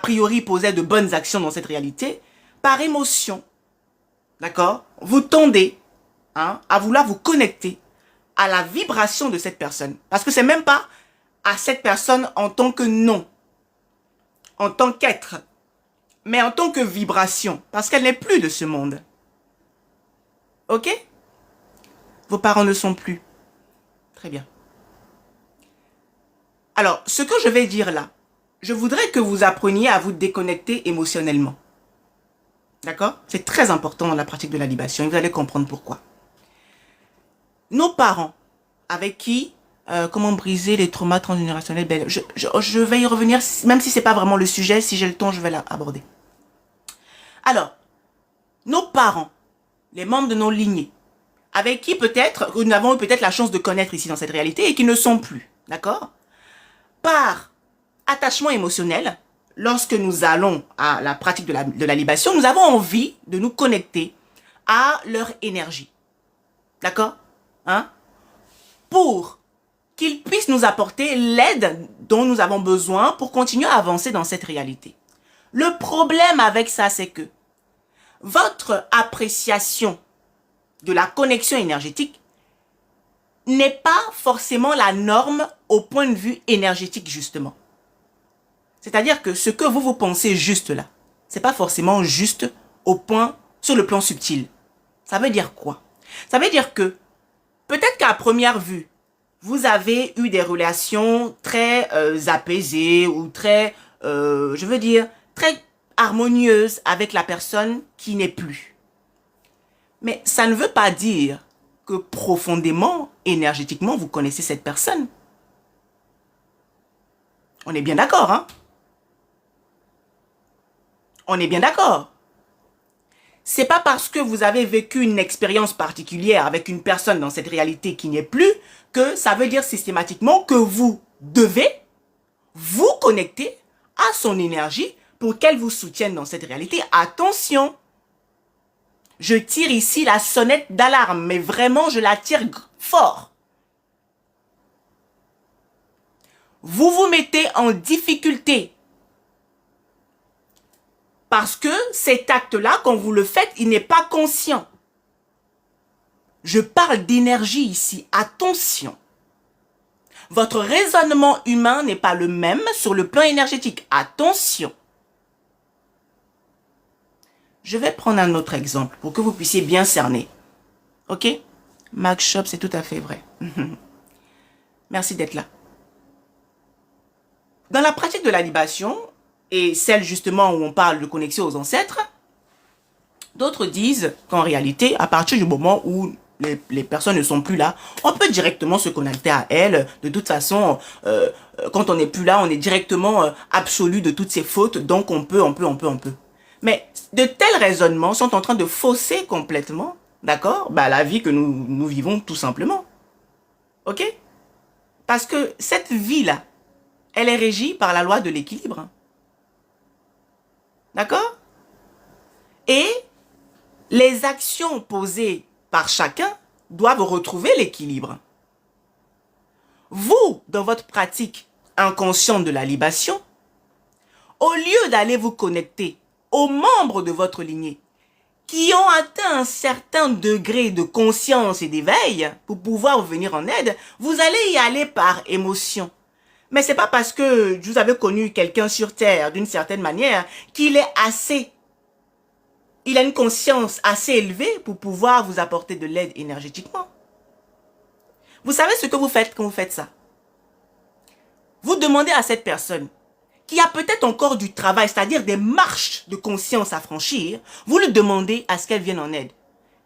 priori, posait de bonnes actions dans cette réalité, par émotion, d'accord, vous tendez à vouloir vous connecter à la vibration de cette personne. Parce que c'est même pas à cette personne en tant que nom, en tant qu'être, mais en tant que vibration, parce qu'elle n'est plus de ce monde. Ok? Vos parents ne sont plus. Très bien. Alors, ce que je vais dire là, je voudrais que vous appreniez à vous déconnecter émotionnellement. D'accord? C'est très important dans la pratique de la libération, et vous allez comprendre pourquoi. Nos parents, avec qui... comment briser les traumas transgénérationnels. Je vais y revenir, même si ce n'est pas vraiment le sujet. Si j'ai le temps, je vais l'aborder. Alors, nos parents, les membres de nos lignées, avec qui peut-être, nous avons eu peut-être la chance de connaître ici dans cette réalité et qui ne sont plus, d'accord? Par attachement émotionnel, lorsque nous allons à la pratique de la libération, nous avons envie de nous connecter à leur énergie. D'accord? Pour qu'ils puissent nous apporter l'aide dont nous avons besoin pour continuer à avancer dans cette réalité. Le problème avec ça, c'est que votre appréciation de la connexion énergétique n'est pas forcément la norme au point de vue énergétique, justement. C'est-à-dire que ce que vous pensez juste là, c'est pas forcément juste sur le plan subtil. Ça veut dire quoi? Ça veut dire que peut-être qu'à première vue, vous avez eu des relations très apaisées ou très, je veux dire, très harmonieuses avec la personne qui n'est plus. Mais ça ne veut pas dire que profondément, énergétiquement, vous connaissez cette personne. On est bien d'accord, hein? On est bien d'accord. C'est pas parce que vous avez vécu une expérience particulière avec une personne dans cette réalité qui n'est plus que ça veut dire systématiquement que vous devez vous connecter à son énergie pour qu'elle vous soutienne dans cette réalité. Attention! Je tire ici la sonnette d'alarme, mais vraiment je la tire fort. Vous vous mettez en difficulté. Parce que cet acte-là, quand vous le faites, il n'est pas conscient. Je parle d'énergie ici. Attention. Votre raisonnement humain n'est pas le même sur le plan énergétique. Attention. Je vais prendre un autre exemple pour que vous puissiez bien cerner. Ok? Max Shop, c'est tout à fait vrai. Merci d'être là. Dans la pratique de la libation, et celle justement où on parle de connexion aux ancêtres, d'autres disent qu'en réalité, à partir du moment où les personnes ne sont plus là, on peut directement se connecter à elles. De toute façon, quand on n'est plus là, on est directement absolu de toutes ces fautes, donc on peut. Mais de tels raisonnements sont en train de fausser complètement, d'accord, la vie que nous vivons tout simplement. Ok? Parce que cette vie-là, elle est régie par la loi de l'équilibre. D'accord? Et les actions posées par chacun doivent retrouver l'équilibre. Vous, dans votre pratique inconsciente de la libation, au lieu d'aller vous connecter aux membres de votre lignée qui ont atteint un certain degré de conscience et d'éveil pour pouvoir vous venir en aide, vous allez y aller par émotion. Mais c'est pas parce que vous avez connu quelqu'un sur Terre d'une certaine manière qu'il est assez. Il a une conscience assez élevée pour pouvoir vous apporter de l'aide énergétiquement. Vous savez ce que vous faites quand vous faites ça? Vous demandez à cette personne qui a peut-être encore du travail, c'est-à-dire des marches de conscience à franchir, vous lui demandez à ce qu'elle vienne en aide.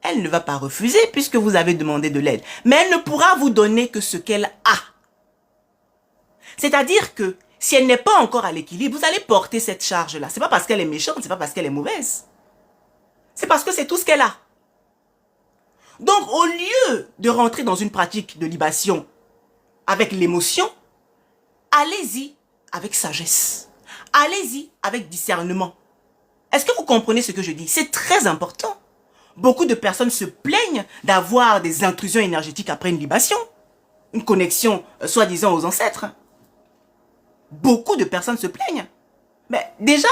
Elle ne va pas refuser puisque vous avez demandé de l'aide. Mais elle ne pourra vous donner que ce qu'elle a. C'est-à-dire que si elle n'est pas encore à l'équilibre, vous allez porter cette charge-là. Ce n'est pas parce qu'elle est méchante, ce n'est pas parce qu'elle est mauvaise. C'est parce que c'est tout ce qu'elle a. Donc, au lieu de rentrer dans une pratique de libation avec l'émotion, allez-y avec sagesse. Allez-y avec discernement. Est-ce que vous comprenez ce que je dis? C'est très important. Beaucoup de personnes se plaignent d'avoir des intrusions énergétiques après une libation. Une connexion, soi-disant, aux ancêtres. Beaucoup de personnes se plaignent. Mais déjà,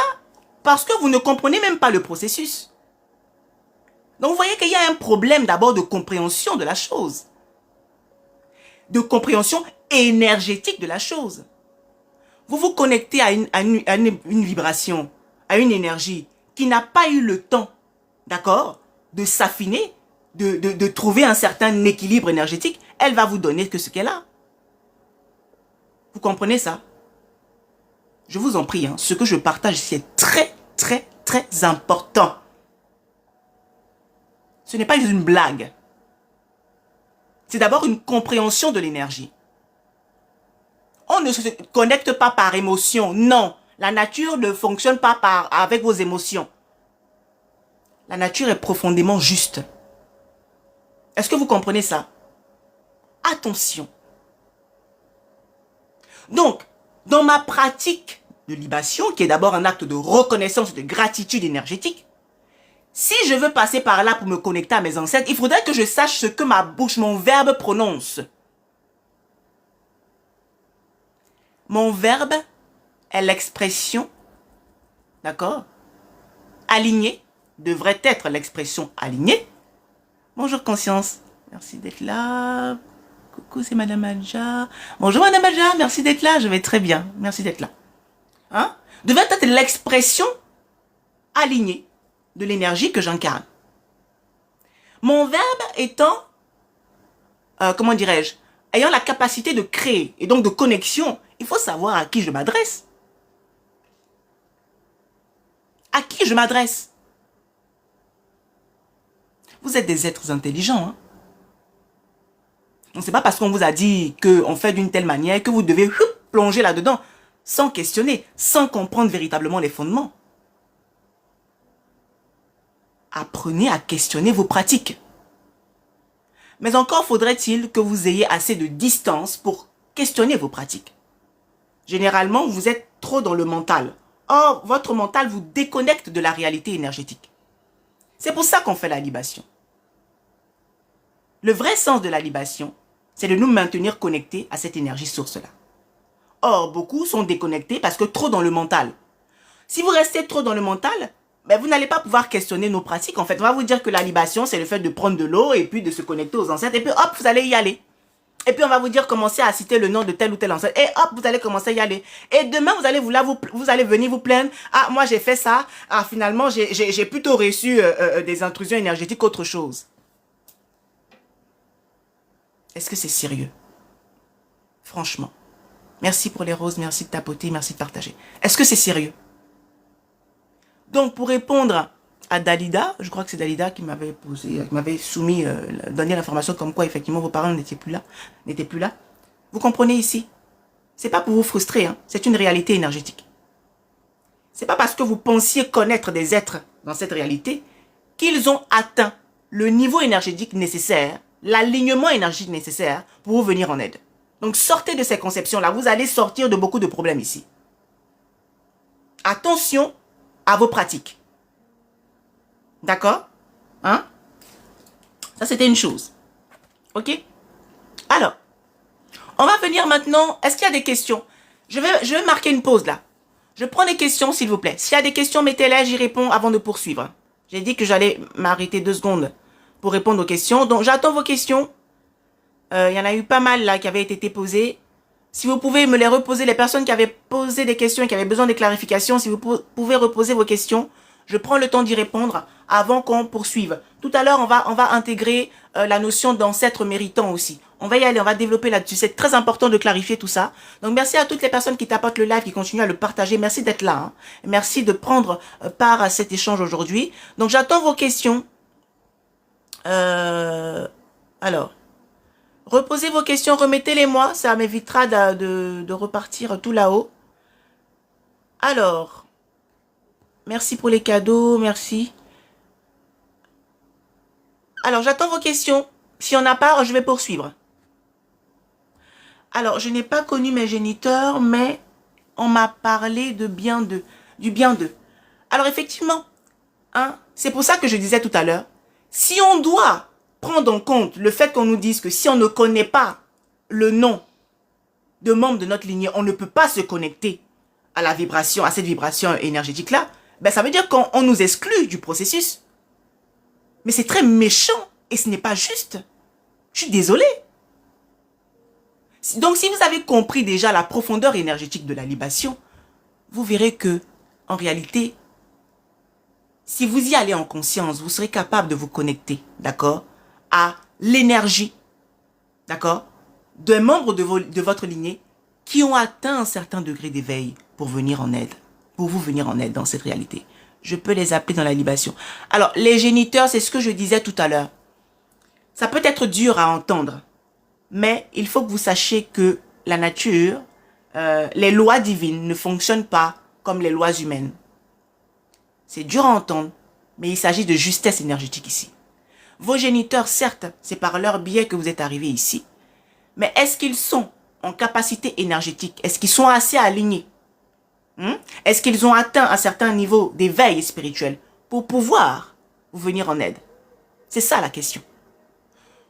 parce que vous ne comprenez même pas le processus. Donc vous voyez qu'il y a un problème d'abord de compréhension de la chose. De compréhension énergétique de la chose. Vous vous connectez à une vibration, à une énergie qui n'a pas eu le temps, d'accord, de s'affiner, de trouver un certain équilibre énergétique. Elle va vous donner que ce qu'elle a. Vous comprenez ça? Je vous en prie, ce que je partage ici est très, très, très important. Ce n'est pas juste une blague. C'est d'abord une compréhension de l'énergie. On ne se connecte pas par émotion. Non, la nature ne fonctionne pas avec vos émotions. La nature est profondément juste. Est-ce que vous comprenez ça? Attention. Donc, dans ma pratique de libation, qui est d'abord un acte de reconnaissance et de gratitude énergétique, si je veux passer par là pour me connecter à mes ancêtres, il faudrait que je sache ce que ma bouche, mon verbe prononce. Mon verbe est l'expression, d'accord? Alignée, devrait être l'expression alignée. Bonjour conscience, merci d'être là. Coucou, c'est Madame Adja. Bonjour Madame Adja, merci d'être là, je vais très bien, merci d'être là. Devrait être l'expression alignée de l'énergie que j'incarne. Mon verbe étant, comment dirais-je, ayant la capacité de créer et donc de connexion, il faut savoir à qui je m'adresse. À qui je m'adresse? Vous êtes des êtres intelligents. Ce n'est pas parce qu'on vous a dit qu'on fait d'une telle manière que vous devez plonger là-dedans sans questionner, sans comprendre véritablement les fondements. Apprenez à questionner vos pratiques. Mais encore faudrait-il que vous ayez assez de distance pour questionner vos pratiques. Généralement, vous êtes trop dans le mental. Or, votre mental vous déconnecte de la réalité énergétique. C'est pour ça qu'on fait la libation. Le vrai sens de la libation, c'est de nous maintenir connectés à cette énergie source-là. Or, beaucoup sont déconnectés parce que trop dans le mental. Si vous restez trop dans le mental, vous n'allez pas pouvoir questionner nos pratiques. En fait, on va vous dire que la libation, c'est le fait de prendre de l'eau et puis de se connecter aux ancêtres. Et puis hop, vous allez y aller. Et puis on va vous dire, commencez à citer le nom de tel ou tel ancêtre. Et hop, vous allez commencer à y aller. Et demain, vous allez vous allez venir vous plaindre. Ah, moi j'ai fait ça. Ah, finalement, j'ai plutôt reçu des intrusions énergétiques qu'autre chose. Est-ce que c'est sérieux? Franchement. Merci pour les roses, merci de tapoter, merci de partager. Est-ce que c'est sérieux? Donc, pour répondre à Dalida, je crois que c'est Dalida qui m'avait posé, qui m'avait soumis, donné l'information comme quoi, effectivement, vos parents n'étaient plus là. Vous comprenez ici? C'est pas pour vous frustrer, hein, c'est une réalité énergétique. C'est pas parce que vous pensiez connaître des êtres dans cette réalité qu'ils ont atteint le niveau énergétique nécessaire, l'alignement énergétique nécessaire pour vous venir en aide. Donc sortez de ces conceptions-là, vous allez sortir de beaucoup de problèmes ici. Attention à vos pratiques. D'accord? Hein? Ça, c'était une chose. Ok? Alors, on va venir maintenant. Est-ce qu'il y a des questions? Je vais marquer une pause là. Je prends des questions, s'il vous plaît. S'il y a des questions, mettez-les, j'y réponds avant de poursuivre. J'ai dit que j'allais m'arrêter 2 secondes pour répondre aux questions. Donc, j'attends vos questions. Il y en a eu pas mal là qui avaient été posées. Si vous pouvez me les reposer, les personnes qui avaient posé des questions et qui avaient besoin de clarification, si vous pouvez reposer vos questions, je prends le temps d'y répondre avant qu'on poursuive. Tout à l'heure, on va intégrer la notion d'ancêtre méritant aussi. On va y aller, on va développer là-dessus. C'est très important de clarifier tout ça. Donc, merci à toutes les personnes qui tapotent le live, qui continuent à le partager. Merci d'être là. Hein. Merci de prendre part à cet échange aujourd'hui. Donc, j'attends vos questions. Alors... Reposez vos questions, remettez-les-moi, ça m'évitera de repartir tout là-haut. Alors, merci pour les cadeaux, merci. Alors, j'attends vos questions. Si on n'a pas, je vais poursuivre. Alors, je n'ai pas connu mes géniteurs, mais on m'a parlé du bien d'eux. Alors, effectivement, hein, c'est pour ça que je disais tout à l'heure, si on doit prendre en compte le fait qu'on nous dise que si on ne connaît pas le nom de membre de notre lignée, on ne peut pas se connecter à la vibration, à cette vibration énergétique-là, ben ça veut dire qu'on nous exclut du processus. Mais c'est très méchant et ce n'est pas juste. Je suis désolée. Donc si vous avez compris déjà la profondeur énergétique de la libation, vous verrez que, en réalité, si vous y allez en conscience, vous serez capable de vous connecter, d'accord, à l'énergie, d'accord, d'un membre de votre lignée qui ont atteint un certain degré d'éveil pour venir en aide, pour vous venir en aide dans cette réalité. Je peux les appeler dans la libation. Alors, les géniteurs, c'est ce que je disais tout à l'heure. Ça peut être dur à entendre, mais il faut que vous sachiez que la nature, les lois divines ne fonctionnent pas comme les lois humaines. C'est dur à entendre, mais il s'agit de justesse énergétique ici. Vos géniteurs, certes, c'est par leur biais que vous êtes arrivés ici. Mais est-ce qu'ils sont en capacité énergétique? Est-ce qu'ils sont assez alignés? Est-ce qu'ils ont atteint un certain niveau d'éveil spirituel pour pouvoir vous venir en aide? C'est ça la question.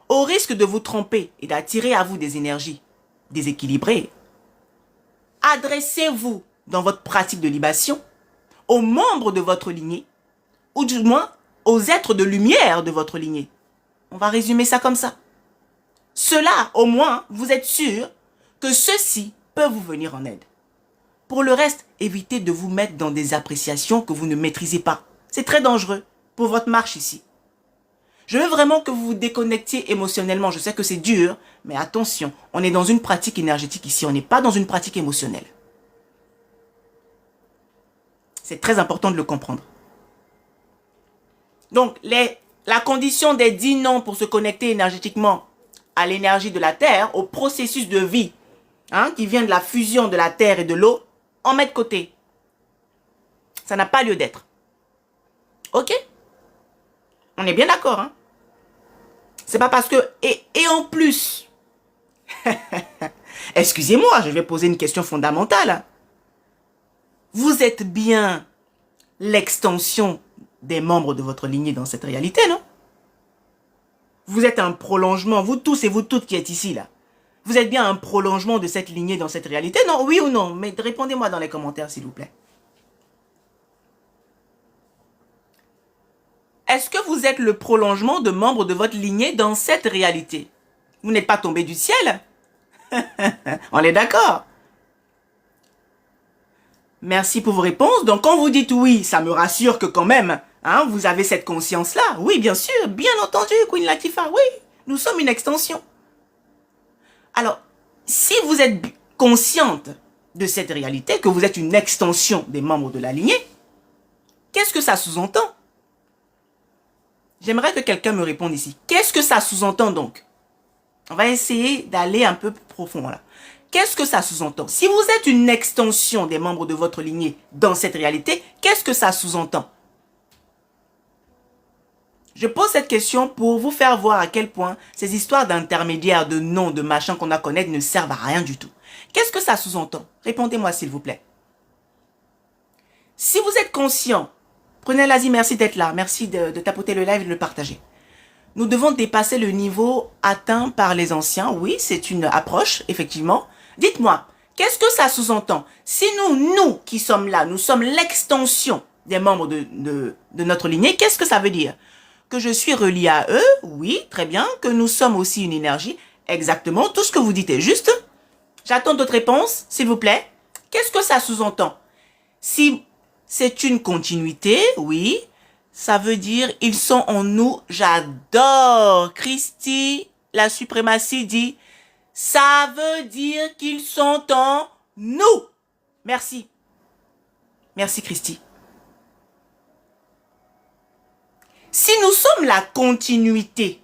Au risque de vous tromper et d'attirer à vous des énergies déséquilibrées, adressez-vous dans votre pratique de libation aux membres de votre lignée, ou du moins aux êtres de lumière de votre lignée. On va résumer ça comme ça. Cela, au moins, vous êtes sûr que ceux-ci peuvent vous venir en aide. Pour le reste, évitez de vous mettre dans des appréciations que vous ne maîtrisez pas. C'est très dangereux pour votre marche ici. Je veux vraiment que vous vous déconnectiez émotionnellement. Je sais que c'est dur, mais attention, on est dans une pratique énergétique ici, on n'est pas dans une pratique émotionnelle. C'est très important de le comprendre. Donc, la condition des 10 noms pour se connecter énergétiquement à l'énergie de la Terre, au processus de vie, qui vient de la fusion de la Terre et de l'eau, on met de côté. Ça n'a pas lieu d'être. Ok? On est bien d'accord, hein? C'est pas parce que... Et en plus... Excusez-moi, je vais poser une question fondamentale. Vous êtes bien l'extension des membres de votre lignée dans cette réalité, non? Vous êtes un prolongement, vous tous et vous toutes qui êtes ici, là. Vous êtes bien un prolongement de cette lignée dans cette réalité, non? Oui ou non? Mais répondez-moi dans les commentaires, s'il vous plaît. Est-ce que vous êtes le prolongement de membres de votre lignée dans cette réalité? Vous n'êtes pas tombé du ciel. On est d'accord. Merci pour vos réponses. Donc, quand vous dites oui, ça me rassure que quand même, hein, vous avez cette conscience-là. Oui, bien sûr, bien entendu, Queen Latifah, oui, nous sommes une extension. Alors, si vous êtes consciente de cette réalité, que vous êtes une extension des membres de la lignée, qu'est-ce que ça sous-entend? J'aimerais que quelqu'un me réponde ici. Qu'est-ce que ça sous-entend donc? On va essayer d'aller un peu plus profond là. Qu'est-ce que ça sous-entend? Si vous êtes une extension des membres de votre lignée dans cette réalité, qu'est-ce que ça sous-entend? Je pose cette question pour vous faire voir à quel point ces histoires d'intermédiaires, de noms, de machins qu'on a connaître ne servent à rien du tout. Qu'est-ce que ça sous-entend? Répondez-moi s'il vous plaît. Si vous êtes conscient, prenez l'Asie, merci d'être là, merci de tapoter le live et de le partager. Nous devons dépasser le niveau atteint par les anciens. Oui, c'est une approche, effectivement. Dites-moi, qu'est-ce que ça sous-entend? Si nous qui sommes là, nous sommes l'extension des membres de notre lignée, qu'est-ce que ça veut dire? Que je suis relié à eux? Oui, très bien. Que nous sommes aussi une énergie? Exactement, tout ce que vous dites est juste. J'attends d'autres réponses, s'il vous plaît. Qu'est-ce que ça sous-entend? Si c'est une continuité, oui, ça veut dire ils sont en nous. J'adore. Christy, la suprématie dit, ça veut dire qu'ils sont en nous. Merci. Merci Christy. Si nous sommes la continuité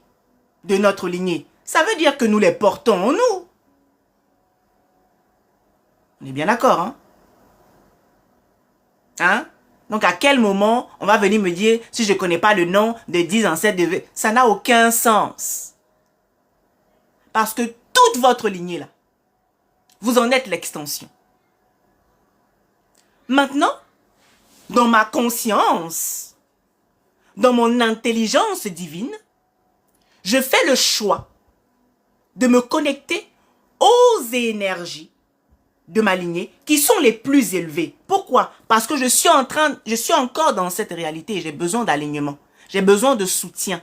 de notre lignée, ça veut dire que nous les portons en nous. On est bien d'accord, hein? Hein? Donc, à quel moment on va venir me dire, si je ne connais pas le nom de 10 ancêtres de... Ça n'a aucun sens. Parce que toute votre lignée, là, vous en êtes l'extension. Maintenant, dans ma conscience, dans mon intelligence divine, je fais le choix de me connecter aux énergies de ma lignée qui sont les plus élevées. Pourquoi? Parce que je suis encore dans cette réalité et j'ai besoin d'alignement. J'ai besoin de soutien.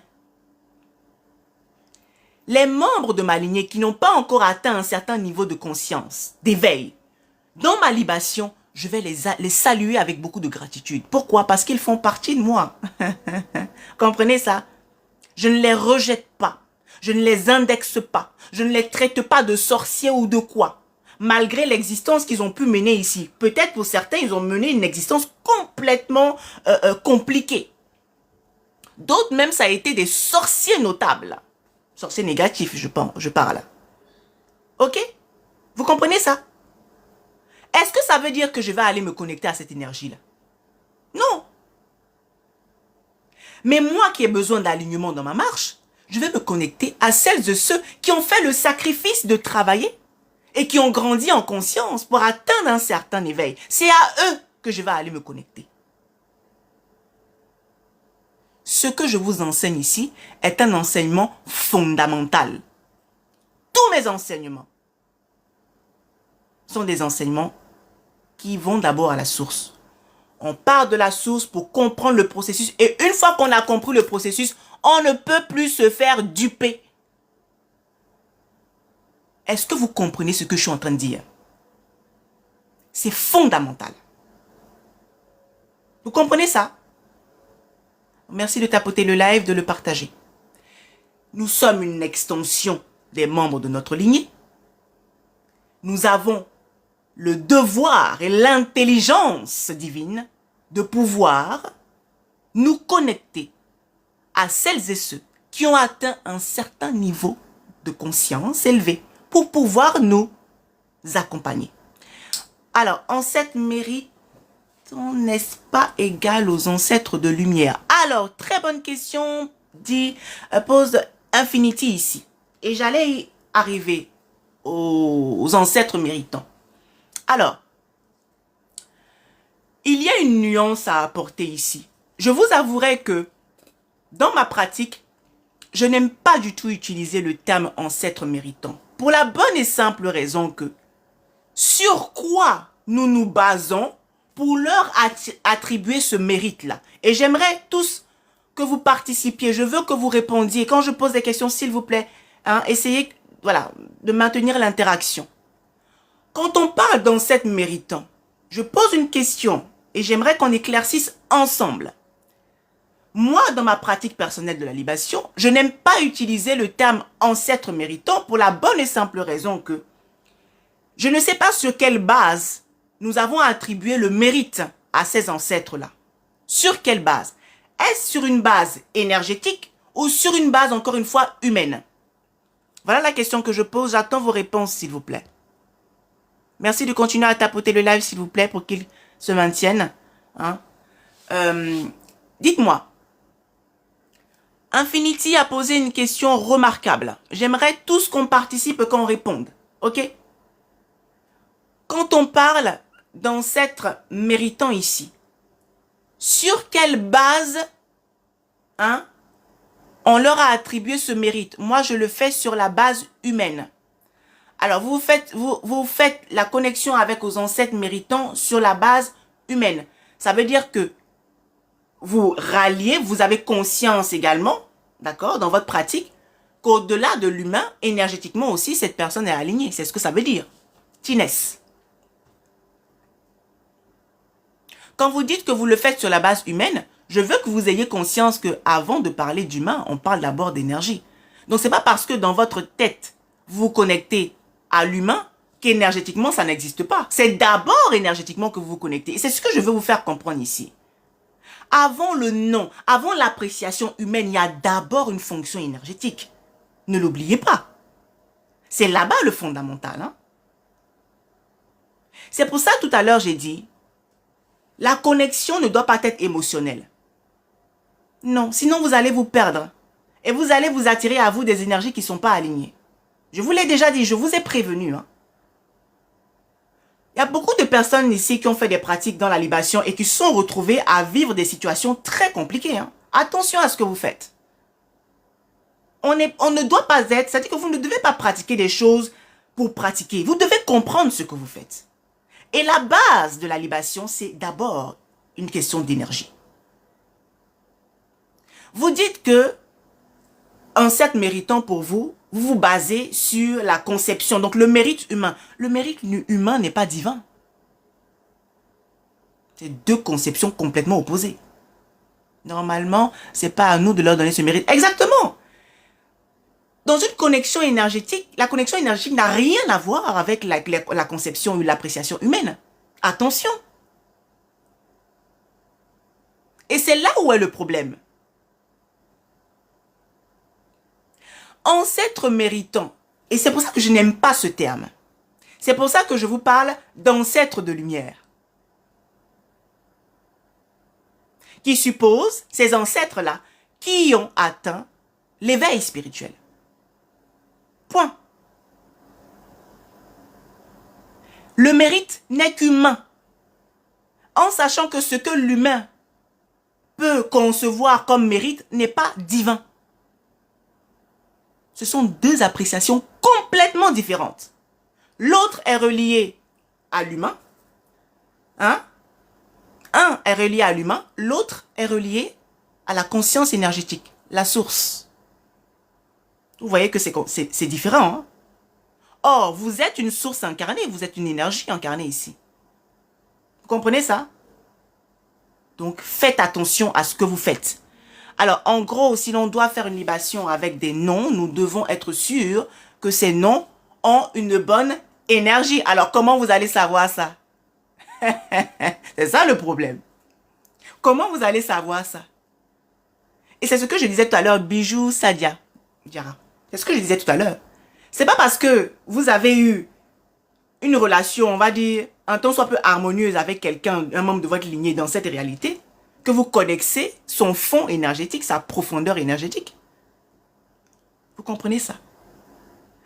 Les membres de ma lignée qui n'ont pas encore atteint un certain niveau de conscience, d'éveil, dans ma libation, je vais les saluer avec beaucoup de gratitude. Pourquoi? Parce qu'ils font partie de moi. Comprenez ça? Je ne les rejette pas. Je ne les indexe pas. Je ne les traite pas de sorciers ou de quoi. Malgré l'existence qu'ils ont pu mener ici. Peut-être pour certains, ils ont mené une existence complètement compliquée. D'autres même, ça a été des sorciers notables. Sorciers négatifs, je parle. Ok? Vous comprenez ça? Est-ce que ça veut dire que je vais aller me connecter à cette énergie-là? Non. Mais moi qui ai besoin d'alignement dans ma marche, je vais me connecter à celles et ceux qui ont fait le sacrifice de travailler et qui ont grandi en conscience pour atteindre un certain éveil. C'est à eux que je vais aller me connecter. Ce que je vous enseigne ici est un enseignement fondamental. Tous mes enseignements sont des enseignements qui vont d'abord à la source. On part de la source pour comprendre le processus. Et une fois qu'on a compris le processus, on ne peut plus se faire duper. Est-ce que vous comprenez ce que je suis en train de dire? C'est fondamental. Vous comprenez ça? Merci de tapoter le live, de le partager. Nous sommes une extension des membres de notre lignée. Nous avons le devoir et l'intelligence divine de pouvoir nous connecter à celles et ceux qui ont atteint un certain niveau de conscience élevé pour pouvoir nous accompagner. Alors, ancêtres méritent, n'est-ce pas égal aux ancêtres de lumière? Alors, très bonne question, pose Infinity ici. Et j'allais y arriver aux ancêtres méritants. Alors, il y a une nuance à apporter ici. Je vous avouerai que dans ma pratique, je n'aime pas du tout utiliser le terme ancêtre méritant. Pour la bonne et simple raison que sur quoi nous nous basons pour leur attribuer ce mérite-là. Et j'aimerais tous que vous participiez. Je veux que vous répondiez. Quand je pose des questions, s'il vous plaît, hein, essayez voilà, de maintenir l'interaction. Quand on parle d'ancêtre méritant, je pose une question et j'aimerais qu'on éclaircisse ensemble. Moi, dans ma pratique personnelle de la libation, je n'aime pas utiliser le terme ancêtre méritant pour la bonne et simple raison que je ne sais pas sur quelle base nous avons attribué le mérite à ces ancêtres-là. Sur quelle base? Est-ce sur une base énergétique ou sur une base, encore une fois, humaine? Voilà la question que je pose. J'attends vos réponses, s'il vous plaît. Merci de continuer à tapoter le live, s'il vous plaît, pour qu'il se maintienne. Hein? Dites-moi. Infinity a posé une question remarquable. J'aimerais tous qu'on participe et qu'on réponde. OK? Quand on parle d'ancêtres méritants ici, sur quelle base hein, on leur a attribué ce mérite? Moi, je le fais sur la base humaine. Alors, vous faites la connexion avec vos ancêtres méritants sur la base humaine. Ça veut dire que vous ralliez, vous avez conscience également, d'accord, dans votre pratique, qu'au-delà de l'humain, énergétiquement aussi, cette personne est alignée. C'est ce que ça veut dire. Tinès. Quand vous dites que vous le faites sur la base humaine, je veux que vous ayez conscience que avant de parler d'humain, on parle d'abord d'énergie. Donc, c'est pas parce que dans votre tête, vous vous connectez à l'humain qu'énergétiquement, ça n'existe pas. C'est d'abord énergétiquement que vous vous connectez. Et c'est ce que je veux vous faire comprendre ici. Avant le nom, avant l'appréciation humaine, il y a d'abord une fonction énergétique. Ne l'oubliez pas. C'est là-bas le fondamental. Hein? C'est pour ça, tout à l'heure, j'ai dit, la connexion ne doit pas être émotionnelle. Non, sinon vous allez vous perdre. Et vous allez vous attirer à vous des énergies qui ne sont pas alignées. Je vous l'ai déjà dit, je vous ai prévenu. Hein. Il y a beaucoup de personnes ici qui ont fait des pratiques dans la libation et qui se sont retrouvées à vivre des situations très compliquées. Hein. Attention à ce que vous faites. On ne doit pas être, c'est-à-dire que vous ne devez pas pratiquer des choses pour pratiquer. Vous devez comprendre ce que vous faites. Et la base de la libation, c'est d'abord une question d'énergie. Vous dites que ancêtre méritant pour vous, vous vous basez sur la conception, donc le mérite humain. Le mérite humain n'est pas divin. C'est deux conceptions complètement opposées. Normalement, c'est pas à nous de leur donner ce mérite. Exactement. Dans une connexion énergétique, la connexion énergétique n'a rien à voir avec la conception ou l'appréciation humaine. Attention. Et c'est là où est le problème. Ancêtre méritant. Et c'est pour ça que je n'aime pas ce terme. C'est pour ça que je vous parle d'ancêtre de lumière. Qui suppose ces ancêtres-là qui ont atteint l'éveil spirituel. Point. Le mérite n'est qu'humain. En sachant que ce que l'humain peut concevoir comme mérite n'est pas divin. Ce sont deux appréciations complètement différentes. L'autre est relié à l'humain. Hein? Un est relié à l'humain, l'autre est relié à la conscience énergétique, la source. Vous voyez que c'est différent. Hein? Or, vous êtes une source incarnée, vous êtes une énergie incarnée ici. Vous comprenez ça? Donc, faites attention à ce que vous faites. Alors, en gros, si l'on doit faire une libation avec des noms, nous devons être sûrs que ces noms ont une bonne énergie. Alors, comment vous allez savoir ça? C'est ça le problème. Comment vous allez savoir ça? Et c'est ce que je disais tout à l'heure, Bijou Sadia. C'est ce que je disais tout à l'heure. C'est pas parce que vous avez eu une relation, on va dire, un tant soit peu harmonieuse avec quelqu'un, un membre de votre lignée dans cette réalité, que vous connaissez son fond énergétique, sa profondeur énergétique. Vous comprenez ça?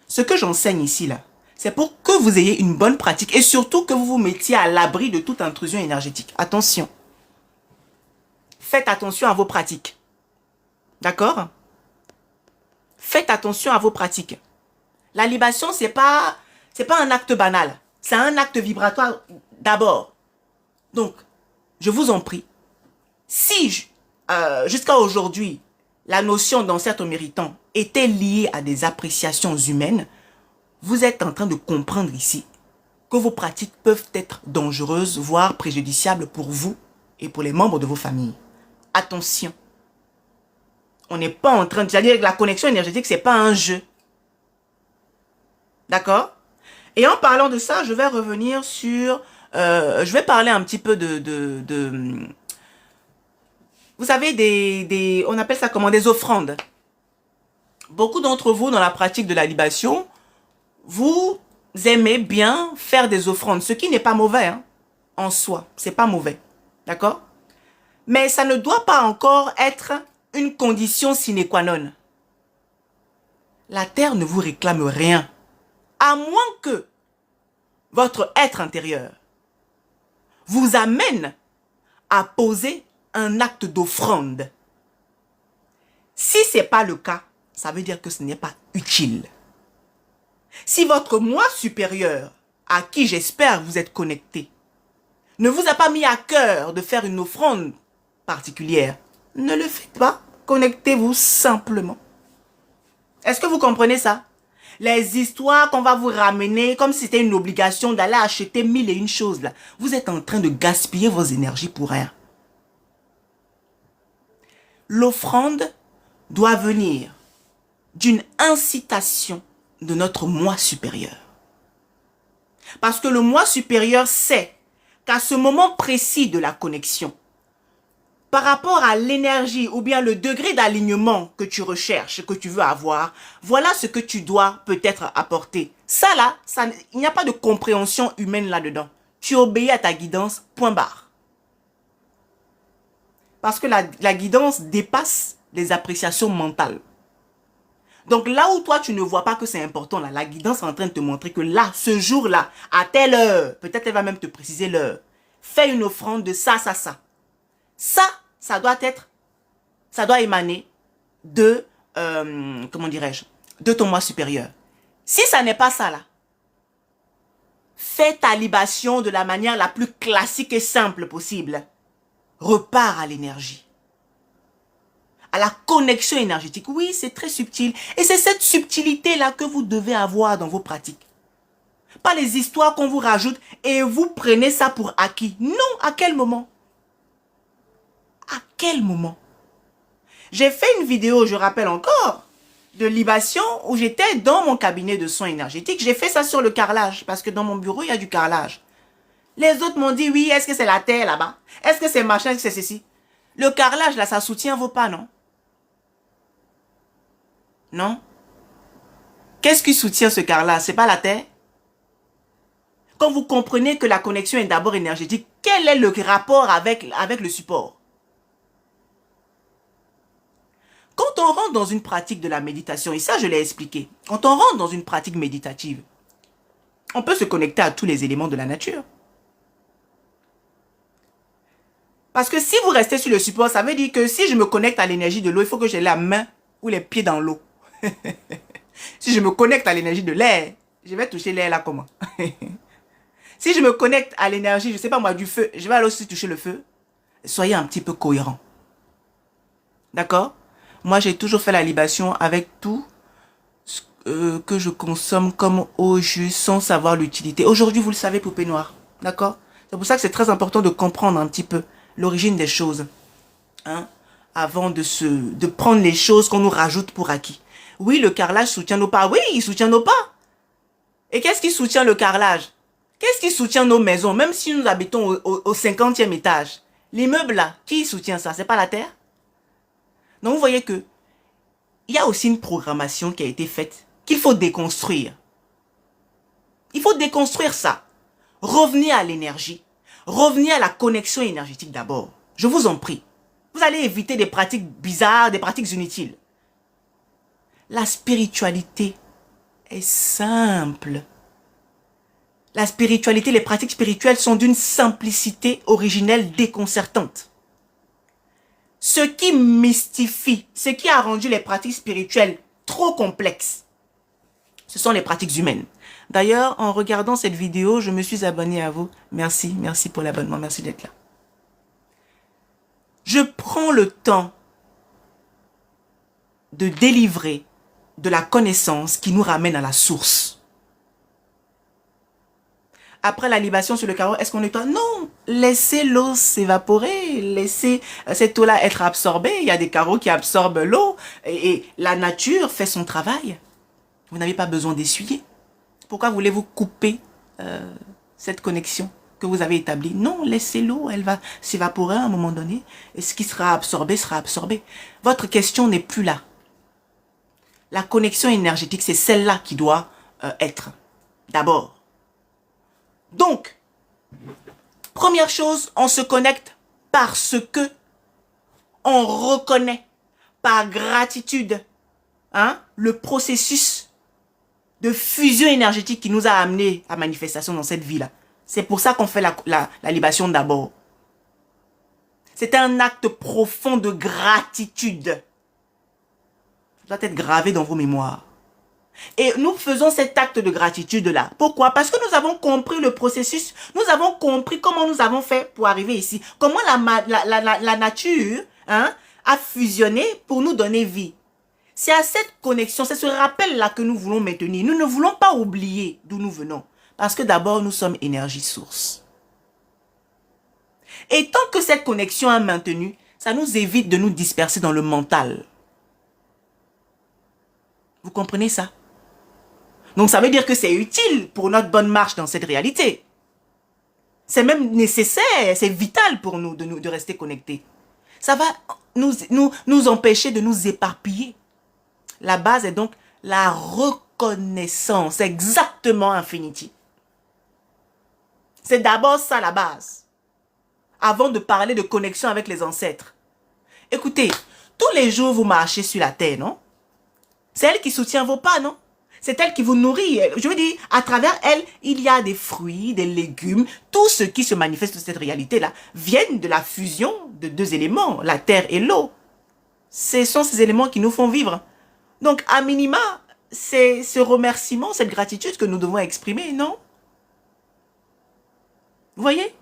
Ce que j'enseigne ici, là, c'est pour que vous ayez une bonne pratique et surtout que vous vous mettiez à l'abri de toute intrusion énergétique. Attention. Faites attention à vos pratiques. D'accord? Faites attention à vos pratiques. La libation, c'est pas un acte banal. C'est un acte vibratoire d'abord. Donc, je vous en prie, si jusqu'à aujourd'hui, la notion d'ancêtre méritant était liée à des appréciations humaines, vous êtes en train de comprendre ici que vos pratiques peuvent être dangereuses, voire préjudiciables pour vous et pour les membres de vos familles. Attention. On n'est pas en train de... C'est-à-dire que la connexion énergétique, ce n'est pas un jeu. D'accord? Et en parlant de ça, je vais revenir sur... je vais parler un petit peu vous savez, on appelle ça comment? Des offrandes. Beaucoup d'entre vous, dans la pratique de la libation, vous aimez bien faire des offrandes, ce qui n'est pas mauvais hein, en soi. C'est pas mauvais. D'accord? Mais ça ne doit pas encore être une condition sine qua non. La terre ne vous réclame rien. À moins que votre être intérieur vous amène à poser un acte d'offrande. Si ce n'est pas le cas, ça veut dire que ce n'est pas utile. Si votre moi supérieur, à qui j'espère vous êtes connecté, ne vous a pas mis à cœur de faire une offrande particulière, ne le faites pas. Connectez-vous simplement. Est-ce que vous comprenez ça? Les histoires qu'on va vous ramener comme si c'était une obligation d'aller acheter 1001 choses là. Vous êtes en train de gaspiller vos énergies pour rien. L'offrande doit venir d'une incitation de notre moi supérieur. Parce que le moi supérieur sait qu'à ce moment précis de la connexion, par rapport à l'énergie ou bien le degré d'alignement que tu recherches, que tu veux avoir, voilà ce que tu dois peut-être apporter. Ça là, il n'y a pas de compréhension humaine là-dedans. Tu obéis à ta guidance, point barre. Parce que la guidance dépasse les appréciations mentales. Donc là où toi tu ne vois pas que c'est important, là, la guidance est en train de te montrer que là, ce jour-là, à telle heure, peut-être elle va même te préciser l'heure, fais une offrande de ça, ça, ça. Ça doit émaner de, comment dirais-je, de ton moi supérieur. Si ça n'est pas ça là, fais ta libation de la manière la plus classique et simple possible. Repars à l'énergie, à la connexion énergétique. Oui, c'est très subtil. Et c'est cette subtilité-là que vous devez avoir dans vos pratiques. Pas les histoires qu'on vous rajoute et vous prenez ça pour acquis. Non, à quel moment? À quel moment? J'ai fait une vidéo, je rappelle encore, de libation où j'étais dans mon cabinet de soins énergétiques. J'ai fait ça sur le carrelage parce que dans mon bureau, il y a du carrelage. Les autres m'ont dit, oui, est-ce que c'est la terre là-bas? Est-ce que c'est machin, est-ce que c'est ceci? Le carrelage là, ça soutient vos pas, non? Non? Qu'est-ce qui soutient ce carrelage? C'est pas la terre? Quand vous comprenez que la connexion est d'abord énergétique, quel est le rapport avec le support? Quand on rentre dans une pratique de la méditation, et ça je l'ai expliqué, quand on rentre dans une pratique méditative, on peut se connecter à tous les éléments de la nature. Parce que si vous restez sur le support, ça veut dire que si je me connecte à l'énergie de l'eau, il faut que j'ai la main ou les pieds dans l'eau. Si je me connecte à l'énergie de l'air, je vais toucher l'air là comment? Si je me connecte à l'énergie, je ne sais pas moi, du feu, je vais aller aussi toucher le feu. Soyez un petit peu cohérent. D'accord? Moi, j'ai toujours fait la libation avec tout ce que je consomme comme eau juste sans savoir l'utilité. Aujourd'hui, vous le savez, poupée noire. D'accord? C'est pour ça que c'est très important de comprendre un petit peu l'origine des choses. Hein? Avant de prendre les choses qu'on nous rajoute pour acquis. Oui, le carrelage soutient nos pas. Oui, il soutient nos pas. Et qu'est-ce qui soutient le carrelage? Qu'est-ce qui soutient nos maisons? Même si nous habitons au 50e étage. L'immeuble là, qui soutient ça? C'est pas la terre? Donc vous voyez que il y a aussi une programmation qui a été faite qu'il faut déconstruire. Il faut déconstruire ça. Revenez à l'énergie. Revenez à la connexion énergétique d'abord. Je vous en prie. Vous allez éviter des pratiques bizarres, des pratiques inutiles. La spiritualité est simple. La spiritualité, les pratiques spirituelles sont d'une simplicité originelle déconcertante. Ce qui mystifie, ce qui a rendu les pratiques spirituelles trop complexes, ce sont les pratiques humaines. D'ailleurs, en regardant cette vidéo, je me suis abonné à vous. Merci, merci pour l'abonnement, merci d'être là. Je prends le temps de délivrer de la connaissance qui nous ramène à la source. Après la libation sur le carreau, est-ce qu'on nettoie? Non, laissez l'eau s'évaporer, laissez cette eau-là être absorbée. Il y a des carreaux qui absorbent l'eau et la nature fait son travail. Vous n'avez pas besoin d'essuyer. Pourquoi voulez-vous couper cette connexion que vous avez établie? Non, laissez l'eau, elle va s'évaporer à un moment donné et ce qui sera absorbé sera absorbé. Votre question n'est plus là. La connexion énergétique, c'est celle-là qui doit être d'abord. Donc, première chose, on se connecte parce que on reconnaît par gratitude le processus de fusion énergétique qui nous a amené à manifestation dans cette vie-là. C'est pour ça qu'on fait la libation d'abord. C'est un acte profond de gratitude. Ça doit être gravé dans vos mémoires. Et nous faisons cet acte de gratitude-là. Pourquoi? Parce que nous avons compris le processus. Nous avons compris comment nous avons fait pour arriver ici. Comment la nature a fusionné pour nous donner vie. C'est à cette connexion, c'est ce rappel-là que nous voulons maintenir. Nous ne voulons pas oublier d'où nous venons. Parce que d'abord, nous sommes énergie source. Et tant que cette connexion est maintenue, ça nous évite de nous disperser dans le mental. Vous comprenez ça? Donc ça veut dire que c'est utile pour notre bonne marche dans cette réalité. C'est même nécessaire, c'est vital pour nous de rester connectés. Ça va nous empêcher de nous éparpiller. La base est donc la reconnaissance, exactement Infinity. C'est d'abord ça la base. Avant de parler de connexion avec les ancêtres. Écoutez, tous les jours vous marchez sur la terre, non? C'est elle qui soutient vos pas, non? C'est elle qui vous nourrit. Je veux dire, à travers elle, il y a des fruits, des légumes. Tout ce qui se manifeste de cette réalité-là viennent de la fusion de deux éléments, la terre et l'eau. Ce sont ces éléments qui nous font vivre. Donc, à minima, c'est ce remerciement, cette gratitude que nous devons exprimer, non? Vous voyez?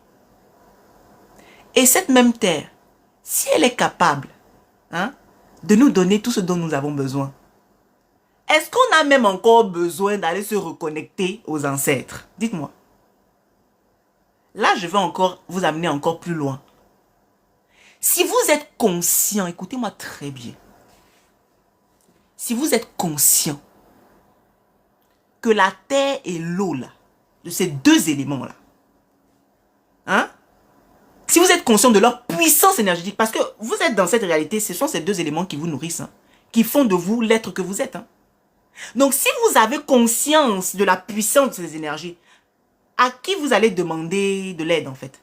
Et cette même terre, si elle est capable de nous donner tout ce dont nous avons besoin, est-ce qu'on a même encore besoin d'aller se reconnecter aux ancêtres? Dites-moi. Là, je vais encore vous amener encore plus loin. Si vous êtes conscient, écoutez-moi très bien. Si vous êtes conscient que la terre et l'eau, là, de ces deux éléments-là, si vous êtes conscient de leur puissance énergétique, parce que vous êtes dans cette réalité, ce sont ces deux éléments qui vous nourrissent, qui font de vous l'être que vous êtes. Donc, si vous avez conscience de la puissance de ces énergies, à qui vous allez demander de l'aide, en fait?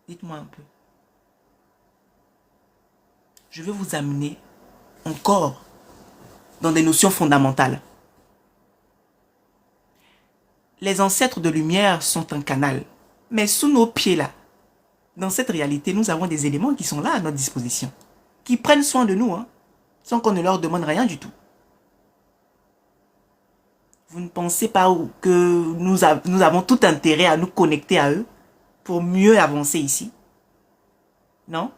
Dites-moi un peu. Je vais vous amener encore dans des notions fondamentales. Les ancêtres de lumière sont un canal. Mais sous nos pieds, là, dans cette réalité, nous avons des éléments qui sont là à notre disposition, qui prennent soin de nous, sans qu'on ne leur demande rien du tout. Vous ne pensez pas que nous avons tout intérêt à nous connecter à eux pour mieux avancer ici? Non?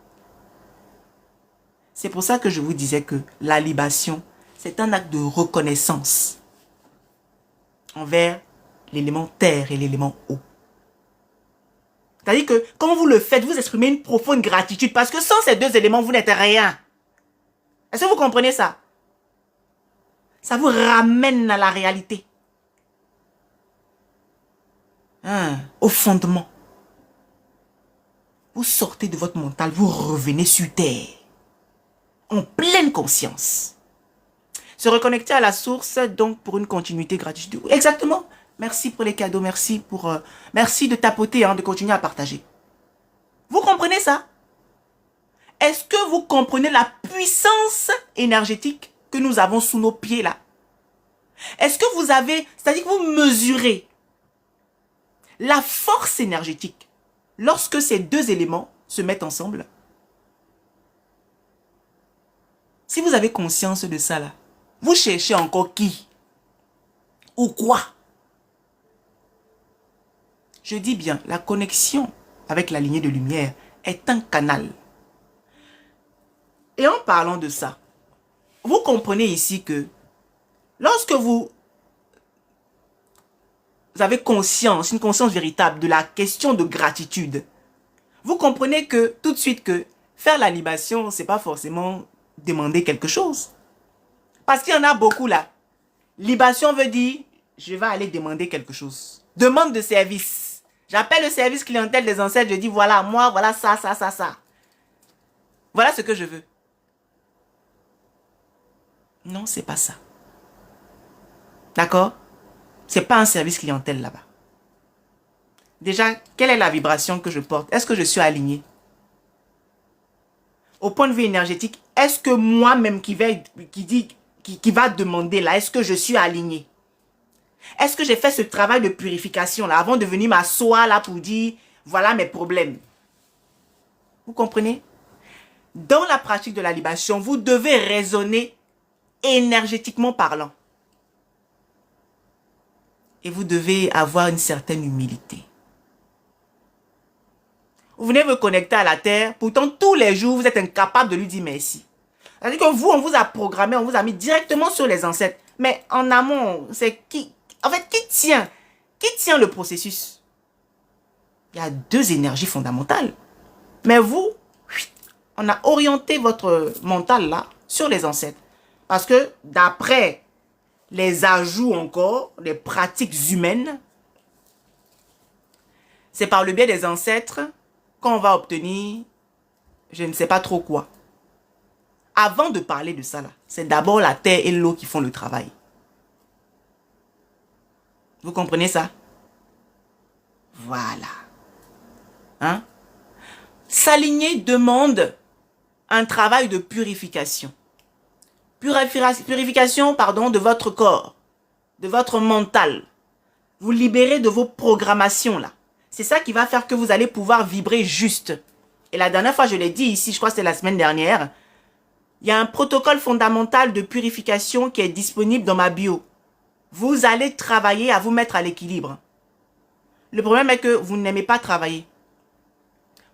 C'est pour ça que je vous disais que la libation, c'est un acte de reconnaissance envers l'élément terre et l'élément eau. C'est-à-dire que quand vous le faites, vous exprimez une profonde gratitude parce que sans ces deux éléments, vous n'êtes rien. Est-ce que vous comprenez ça? Ça vous ramène à la réalité. Au fondement. Vous sortez de votre mental, vous revenez sur terre. En pleine conscience. Se reconnecter à la source, donc pour une continuité gratitude. Exactement. Merci pour les cadeaux, merci de tapoter, de continuer à partager. Vous comprenez ça? Est-ce que vous comprenez la puissance énergétique que nous avons sous nos pieds là? Est-ce que vous avez, c'est-à-dire que vous mesurez la force énergétique lorsque ces deux éléments se mettent ensemble? Si vous avez conscience de ça là, vous cherchez encore qui? Ou quoi? Je dis bien, la connexion avec la lignée de lumière est un canal. Et en parlant de ça, vous comprenez ici que lorsque vous vous avez conscience, une conscience véritable de la question de gratitude, vous comprenez que tout de suite que faire la libation, c'est pas forcément demander quelque chose. Parce qu'il y en a beaucoup là. Libation veut dire, je vais aller demander quelque chose. Demande de service. J'appelle le service clientèle des ancêtres, je dis, voilà, moi, voilà ça, ça, ça, ça. Voilà ce que je veux. Non, c'est pas ça. D'accord? C'est pas un service clientèle là-bas. Déjà, quelle est la vibration que je porte? Est-ce que je suis aligné? Au point de vue énergétique, est-ce que moi-même qui va demander là, est-ce que je suis aligné? Est-ce que j'ai fait ce travail de purification là avant de venir m'asseoir là pour dire voilà mes problèmes? Vous comprenez? Dans la pratique de la libation, vous devez raisonner énergétiquement parlant. Et vous devez avoir une certaine humilité. Vous venez vous connecter à la terre, pourtant tous les jours, vous êtes incapable de lui dire merci. C'est-à-dire que vous, on vous a programmé, on vous a mis directement sur les ancêtres. Mais en amont, c'est qui? En fait, qui tient le processus? Il y a deux énergies fondamentales. Mais vous, on a orienté votre mental là sur les ancêtres. Parce que d'après les ajouts encore, les pratiques humaines, c'est par le biais des ancêtres qu'on va obtenir, je ne sais pas trop quoi. Avant de parler de ça là, c'est d'abord la terre et l'eau qui font le travail. Vous comprenez ça? Voilà. Hein? S'aligner demande un travail de purification. Purification, pardon, de votre corps, de votre mental. Vous libérez de vos programmations là. C'est ça qui va faire que vous allez pouvoir vibrer juste. Et la dernière fois, je l'ai dit ici, je crois que c'est la semaine dernière, il y a un protocole fondamental de purification qui est disponible dans ma bio. Vous allez travailler à vous mettre à l'équilibre. Le problème est que vous n'aimez pas travailler.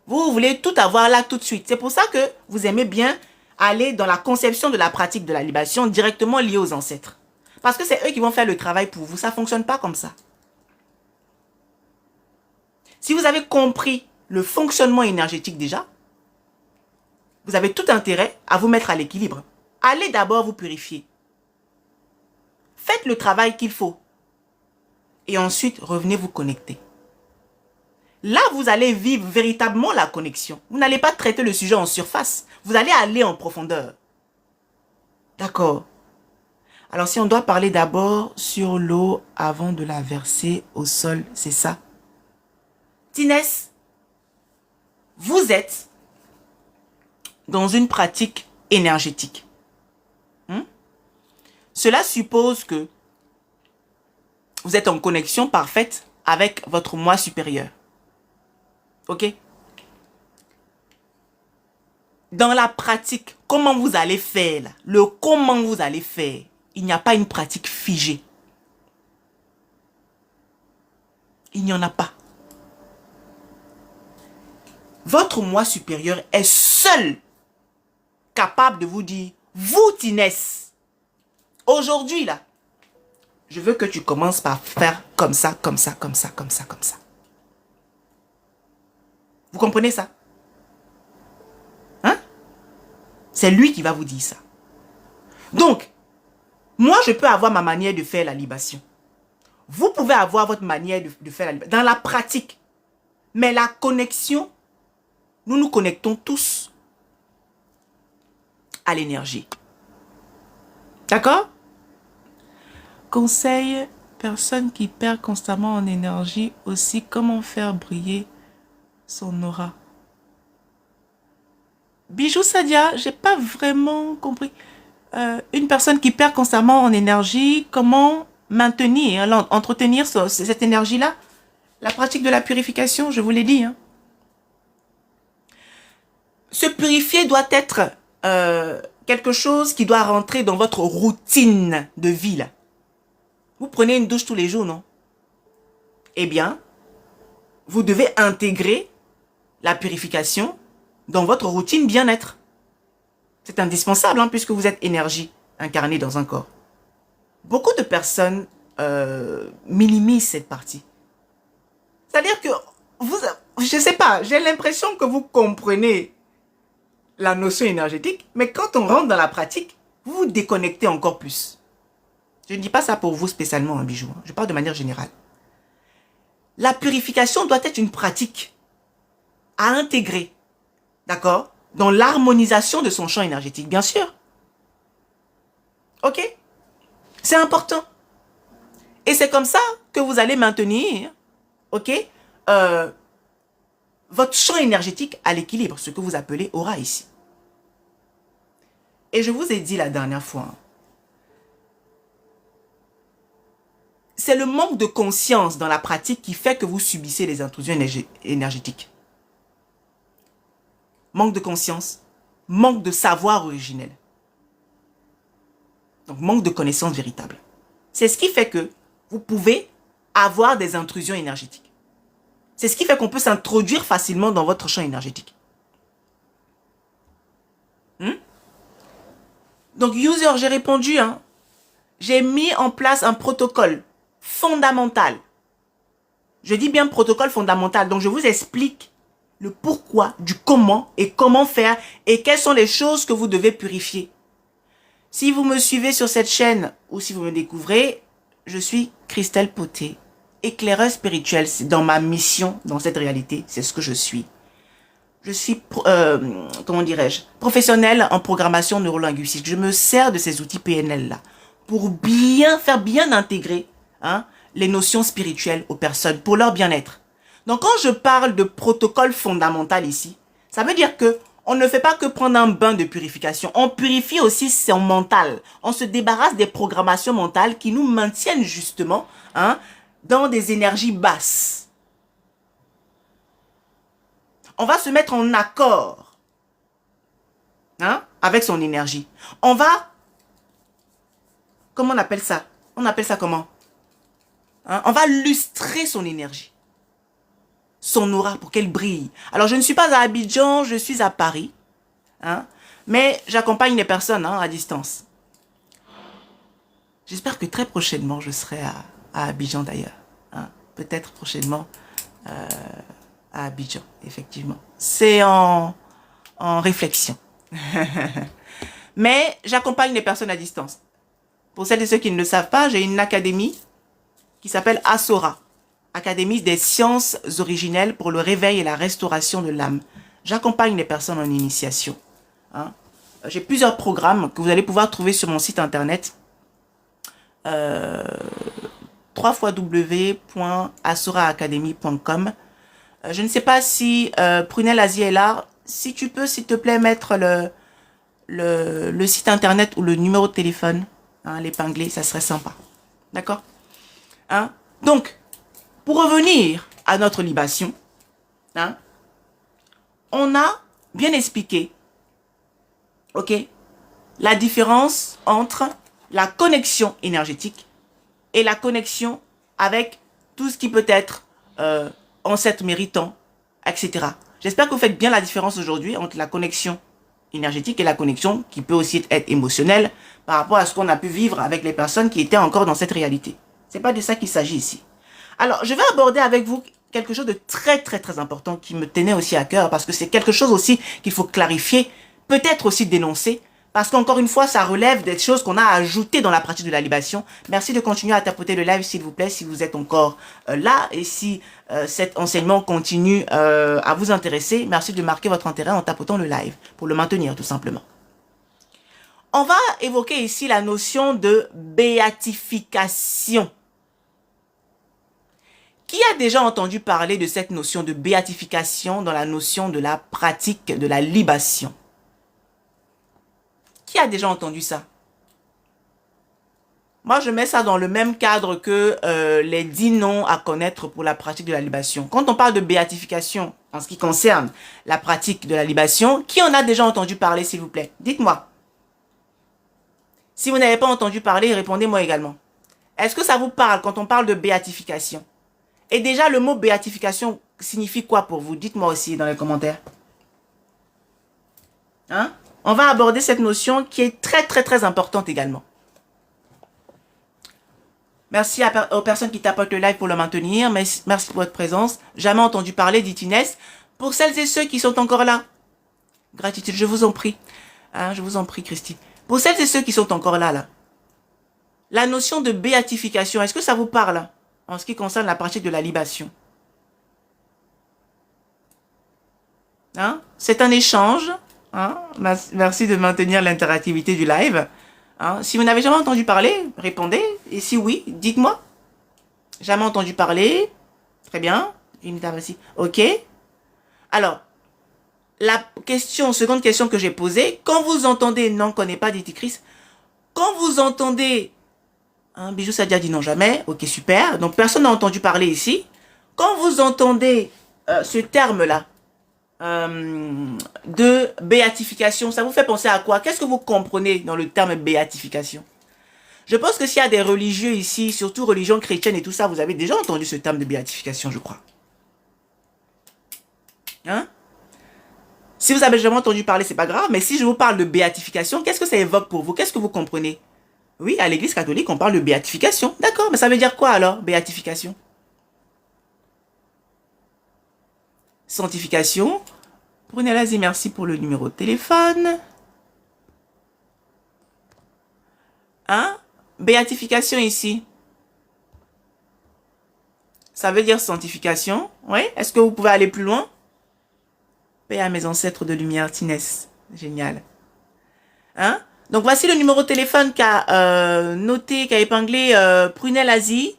Vous voulez tout avoir là tout de suite. C'est pour ça que vous aimez bien aller dans la conception de la pratique de la libation directement liée aux ancêtres. Parce que c'est eux qui vont faire le travail pour vous. Ça ne fonctionne pas comme ça. Si vous avez compris le fonctionnement énergétique déjà, vous avez tout intérêt à vous mettre à l'équilibre. Allez d'abord vous purifier. Faites le travail qu'il faut. Et ensuite, revenez vous connecter. Là, vous allez vivre véritablement la connexion. Vous n'allez pas traiter le sujet en surface. Vous allez aller en profondeur. D'accord. Alors, si on doit parler d'abord sur l'eau avant de la verser au sol, c'est ça. Tinès, vous êtes dans une pratique énergétique. Cela suppose que vous êtes en connexion parfaite avec votre moi supérieur. Ok? Dans la pratique, comment vous allez faire là? Le comment vous allez faire, il n'y a pas une pratique figée. Il n'y en a pas. Votre moi supérieur est seul capable de vous dire, vous Tinès, aujourd'hui là, je veux que tu commences par faire comme ça, comme ça, comme ça, comme ça, comme ça. Vous comprenez ça? Hein? C'est lui qui va vous dire ça. Donc, moi je peux avoir ma manière de faire la libation. Vous pouvez avoir votre manière de faire la libation. Dans la pratique. Mais la connexion, nous nous connectons tous à l'énergie. D'accord? Conseil, personne qui perd constamment en énergie aussi, comment faire briller son aura. Bijou Sadia, j'ai pas vraiment compris. Une personne qui perd constamment en énergie, comment maintenir, entretenir cette énergie-là? La pratique de la purification, je vous l'ai dit. Hein. Se purifier doit être quelque chose qui doit rentrer dans votre routine de vie. Là. Vous prenez une douche tous les jours, non? Eh bien, vous devez intégrer la purification dans votre routine bien-être. C'est indispensable, hein, puisque vous êtes énergie incarnée dans un corps. Beaucoup de personnes minimise cette partie. C'est-à-dire que vous, je sais pas, j'ai l'impression que vous comprenez la notion énergétique, mais quand on rentre dans la pratique, vous vous déconnectez encore plus. Je ne dis pas ça pour vous spécialement, un bijou. Je parle de manière générale. La purification doit être une pratique à intégrer, d'accord, dans l'harmonisation de son champ énergétique, bien sûr. Ok? C'est important. Et c'est comme ça que vous allez maintenir, ok, votre champ énergétique à l'équilibre, ce que vous appelez aura ici. Et je vous ai dit la dernière fois, c'est le manque de conscience dans la pratique qui fait que vous subissez les intrusions énergétiques. Manque de conscience, manque de savoir originel. Donc, manque de connaissance véritable. C'est ce qui fait que vous pouvez avoir des intrusions énergétiques. C'est ce qui fait qu'on peut s'introduire facilement dans votre champ énergétique. Donc, user, j'ai répondu. J'ai mis en place un protocole fondamental. Je dis bien protocole fondamental. Donc, je vous explique le pourquoi, du comment et comment faire et quelles sont les choses que vous devez purifier. Si vous me suivez sur cette chaîne ou si vous me découvrez, je suis Christelle Poté, éclaireuse spirituelle. C'est dans ma mission, dans cette réalité, c'est ce que je suis. Je suis, comment dirais-je, professionnelle en programmation neurolinguistique. Je me sers de ces outils PNL-là pour faire bien intégrer les notions spirituelles aux personnes, pour leur bien-être. Donc, quand je parle de protocole fondamental ici, ça veut dire que on ne fait pas que prendre un bain de purification. On purifie aussi son mental. On se débarrasse des programmations mentales qui nous maintiennent justement dans des énergies basses. On va se mettre en accord avec son énergie. On va... Comment on appelle ça? On appelle ça comment? On va lustrer son énergie. Son aura pour qu'elle brille. Alors, je ne suis pas à Abidjan, je suis à Paris. Mais j'accompagne les personnes à distance. J'espère que très prochainement, je serai à Abidjan d'ailleurs. Peut-être prochainement à Abidjan, effectivement. C'est en réflexion. Mais j'accompagne les personnes à distance. Pour celles et ceux qui ne le savent pas, j'ai une académie qui s'appelle Asora. Académie des sciences originelles pour le réveil et la restauration de l'âme. J'accompagne les personnes en initiation. J'ai plusieurs programmes que vous allez pouvoir trouver sur mon site internet. www.asoraacademy.com. Je ne sais pas si Prunelle Asie est là. Si tu peux, s'il te plaît, mettre le site internet ou le numéro de téléphone, l'épingler, ça serait sympa. D'accord? Donc, pour revenir à notre libation, on a bien expliqué, ok, la différence entre la connexion énergétique et la connexion avec tout ce qui peut être ancêtre méritant, etc. J'espère que vous faites bien la différence aujourd'hui entre la connexion énergétique et la connexion qui peut aussi être émotionnelle par rapport à ce qu'on a pu vivre avec les personnes qui étaient encore dans cette réalité. C'est pas de ça qu'il s'agit ici. Alors, je vais aborder avec vous quelque chose de très, très, très important qui me tenait aussi à cœur parce que c'est quelque chose aussi qu'il faut clarifier, peut-être aussi dénoncer, parce qu'encore une fois, ça relève des choses qu'on a ajoutées dans la pratique de la libation. Merci de continuer à tapoter le live, s'il vous plaît, si vous êtes encore là et si cet enseignement continue à vous intéresser. Merci de marquer votre intérêt en tapotant le live pour le maintenir, tout simplement. On va évoquer ici la notion de béatification. Qui a déjà entendu parler de cette notion de béatification dans la notion de la pratique de la libation? Qui a déjà entendu ça? Moi, je mets ça dans le même cadre que les 10 noms à connaître pour la pratique de la libation. Quand on parle de béatification, en ce qui concerne la pratique de la libation, qui en a déjà entendu parler, s'il vous plaît? Dites-moi. Si vous n'avez pas entendu parler, répondez-moi également. Est-ce que ça vous parle quand on parle de béatification? Et déjà, le mot béatification signifie quoi pour vous? Dites-moi aussi dans les commentaires. On va aborder cette notion qui est très, très, très importante également. Merci aux personnes qui tapotent le live pour le maintenir. Merci pour votre présence. Jamais entendu parler, dit Inès. Pour celles et ceux qui sont encore là, gratitude, je vous en prie. Hein, je vous en prie, Christy. Pour celles et ceux qui sont encore là, la notion de béatification, est-ce que ça vous parle en ce qui concerne la pratique de la libation? Hein? C'est un échange. Hein? Merci de maintenir l'interactivité du live. Hein? Si vous n'avez jamais entendu parler, répondez. Et si oui, dites-moi. Jamais entendu parler. Très bien. Ok. Alors, la seconde question que j'ai posée, quand vous entendez n'en connaît pas d'Iticris, quand vous entendez, Bijou Sadia dit non jamais, ok super, donc personne n'a entendu parler ici. Quand vous entendez ce terme-là, de béatification, ça vous fait penser à quoi? Qu'est-ce que vous comprenez dans le terme béatification? Je pense que s'il y a des religieux ici, surtout religion chrétienne et tout ça, vous avez déjà entendu ce terme de béatification, je crois. Hein? Si vous avez jamais entendu parler, c'est pas grave, mais si je vous parle de béatification, qu'est-ce que ça évoque pour vous? Qu'est-ce que vous comprenez? Oui, à l'église catholique, on parle de béatification. D'accord, mais ça veut dire quoi alors, béatification? Sanctification. Brunella dit merci pour le numéro de téléphone. Hein? Béatification ici. Ça veut dire sanctification. Oui? Est-ce que vous pouvez aller plus loin? Paix à mes ancêtres de lumière, Tinès. Génial. Hein? Donc, voici le numéro de téléphone qu'a noté, qu'a épinglé Prunel Asie.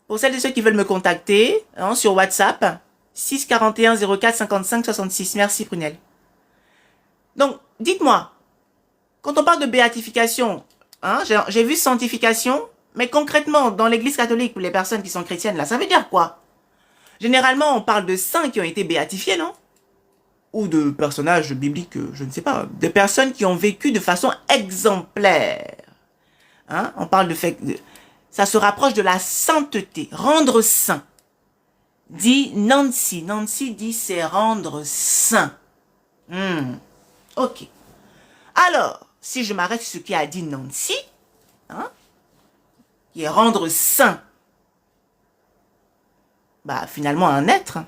Pour celles et ceux qui veulent me contacter hein, sur WhatsApp. 641 04 55 66. Merci, Prunel. Donc, dites-moi, quand on parle de béatification, hein, j'ai vu sanctification, mais concrètement, dans l'église catholique, pour les personnes qui sont chrétiennes, là, ça veut dire quoi? Généralement, on parle de saints qui ont été béatifiés, non? Ou de personnages bibliques, je ne sais pas, de personnes qui ont vécu de façon exemplaire. Hein? On parle de fait, ça se rapproche de la sainteté, rendre saint. Dit Nancy. Nancy dit c'est rendre saint. Ok. Alors, si je m'arrête sur ce qu'a dit Nancy, hein, qui est rendre saint, bah finalement un être.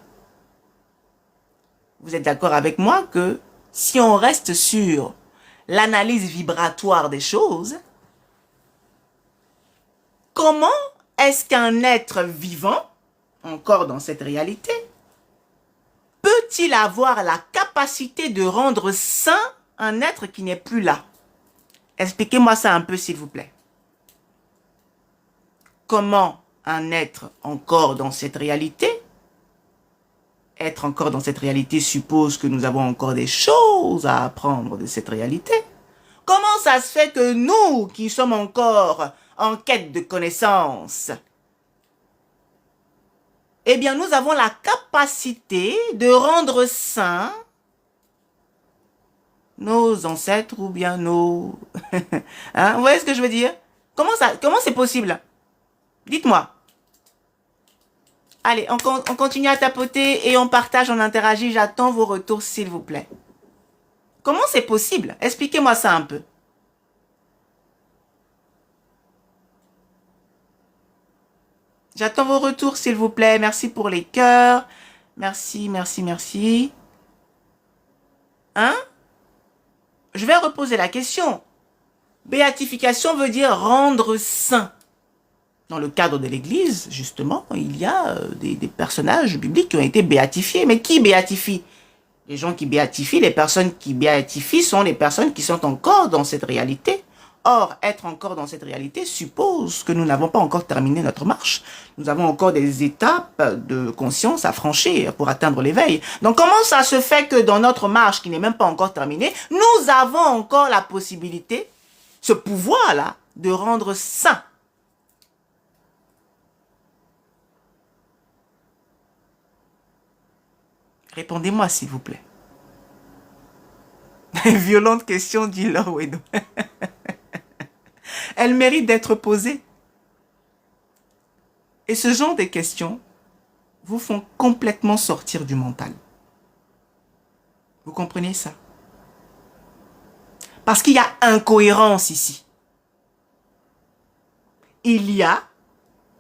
Vous êtes d'accord avec moi que si on reste sur l'analyse vibratoire des choses, comment est-ce qu'un être vivant, encore dans cette réalité, peut-il avoir la capacité de rendre saint un être qui n'est plus là? Expliquez-moi ça un peu, s'il vous plaît. Comment un être encore dans cette réalité, être encore dans cette réalité suppose que nous avons encore des choses à apprendre de cette réalité. Comment ça se fait que nous, qui sommes encore en quête de connaissances, eh bien, nous avons la capacité de rendre saints nos ancêtres ou bien nos... hein, vous voyez ce que je veux dire? Comment c'est possible? Dites-moi. Allez, on continue à tapoter et on partage, on interagit. J'attends vos retours, s'il vous plaît. Comment c'est possible? Expliquez-moi ça un peu. J'attends vos retours, s'il vous plaît. Merci pour les cœurs. Merci, merci, merci. Hein? Je vais reposer la question. Béatification veut dire rendre saint. Dans le cadre de l'Église, justement, il y a des personnages bibliques qui ont été béatifiés. Mais qui béatifie? Les gens qui béatifient, les personnes qui béatifient sont les personnes qui sont encore dans cette réalité. Or, être encore dans cette réalité suppose que nous n'avons pas encore terminé notre marche. Nous avons encore des étapes de conscience à franchir pour atteindre l'éveil. Donc, comment ça se fait que dans notre marche, qui n'est même pas encore terminée, nous avons encore la possibilité, ce pouvoir-là, de rendre saint? Répondez-moi, s'il vous plaît. Violente question, dit Lorwedo. Elle mérite d'être posée. Et ce genre de questions vous font complètement sortir du mental. Vous comprenez ça? Parce qu'il y a incohérence ici. Il y a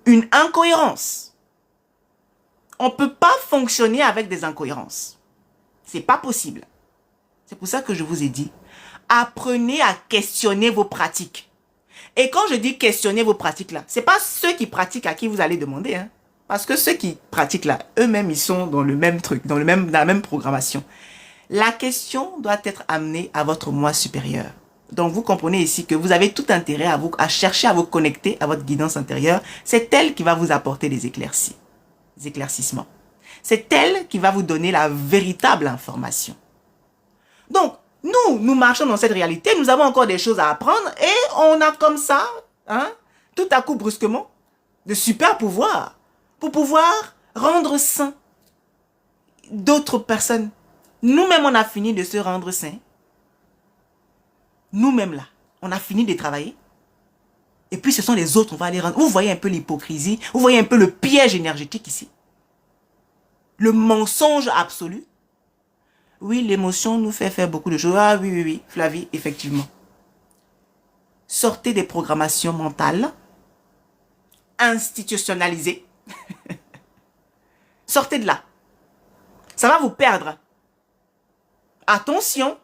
une incohérence. On ne peut pas fonctionner avec des incohérences. C'est pas possible. C'est pour ça que je vous ai dit, apprenez à questionner vos pratiques. Et quand je dis questionner vos pratiques là, c'est pas ceux qui pratiquent à qui vous allez demander, hein. Parce que ceux qui pratiquent là, eux-mêmes, ils sont dans le même truc, dans la même programmation. La question doit être amenée à votre moi supérieur. Donc, vous comprenez ici que vous avez tout intérêt à chercher à vous connecter à votre guidance intérieure. C'est elle qui va vous apporter des éclaircissements. C'est elle qui va vous donner la véritable information. Donc, nous marchons dans cette réalité, nous avons encore des choses à apprendre et on a comme ça, hein, tout à coup brusquement, de super pouvoirs pour pouvoir rendre sains d'autres personnes. Nous-mêmes, on a fini de se rendre sains. Nous-mêmes, là, on a fini de travailler. Et puis, ce sont les autres, on va les rendre. Vous voyez un peu l'hypocrisie, vous voyez un peu le piège énergétique ici. Le mensonge absolu. Oui, l'émotion nous fait faire beaucoup de choses. Ah oui, oui, oui, Flavie, effectivement. Sortez des programmations mentales institutionnalisées. Sortez de là. Ça va vous perdre. Attention.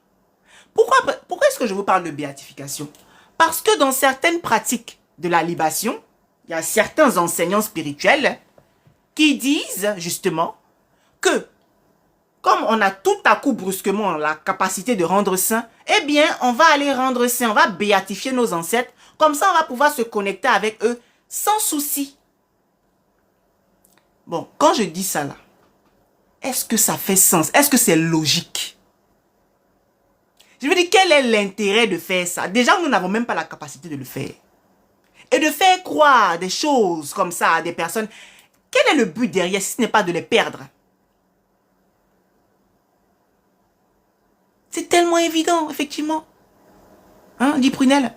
Pourquoi est-ce que je vous parle de béatification? Parce que dans certaines pratiques de la libation, il y a certains enseignants spirituels qui disent justement que comme on a tout à coup brusquement la capacité de rendre saint, eh bien, on va aller rendre saint, on va béatifier nos ancêtres. Comme ça, on va pouvoir se connecter avec eux sans souci. Bon, quand je dis ça là, est-ce que ça fait sens? Est-ce que c'est logique? Je veux dire, quel est l'intérêt de faire ça? Déjà, nous n'avons même pas la capacité de le faire. Et de faire croire des choses comme ça à des personnes, quel est le but derrière si ce n'est pas de les perdre? C'est tellement évident, effectivement. Hein, dit Prunel.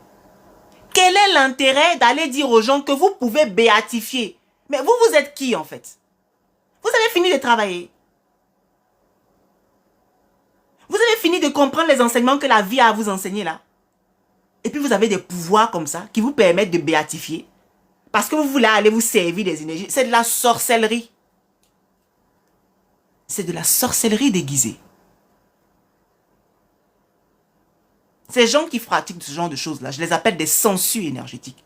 Quel est l'intérêt d'aller dire aux gens que vous pouvez béatifier? Mais vous, vous êtes qui, en fait? Vous avez fini de travailler. Vous avez fini de comprendre les enseignements que la vie a à vous enseigner, là. Et puis, vous avez des pouvoirs comme ça qui vous permettent de béatifier. Parce que vous voulez aller vous servir des énergies. C'est de la sorcellerie. C'est de la sorcellerie déguisée. Ces gens qui pratiquent ce genre de choses-là, je les appelle des sangsues énergétiques.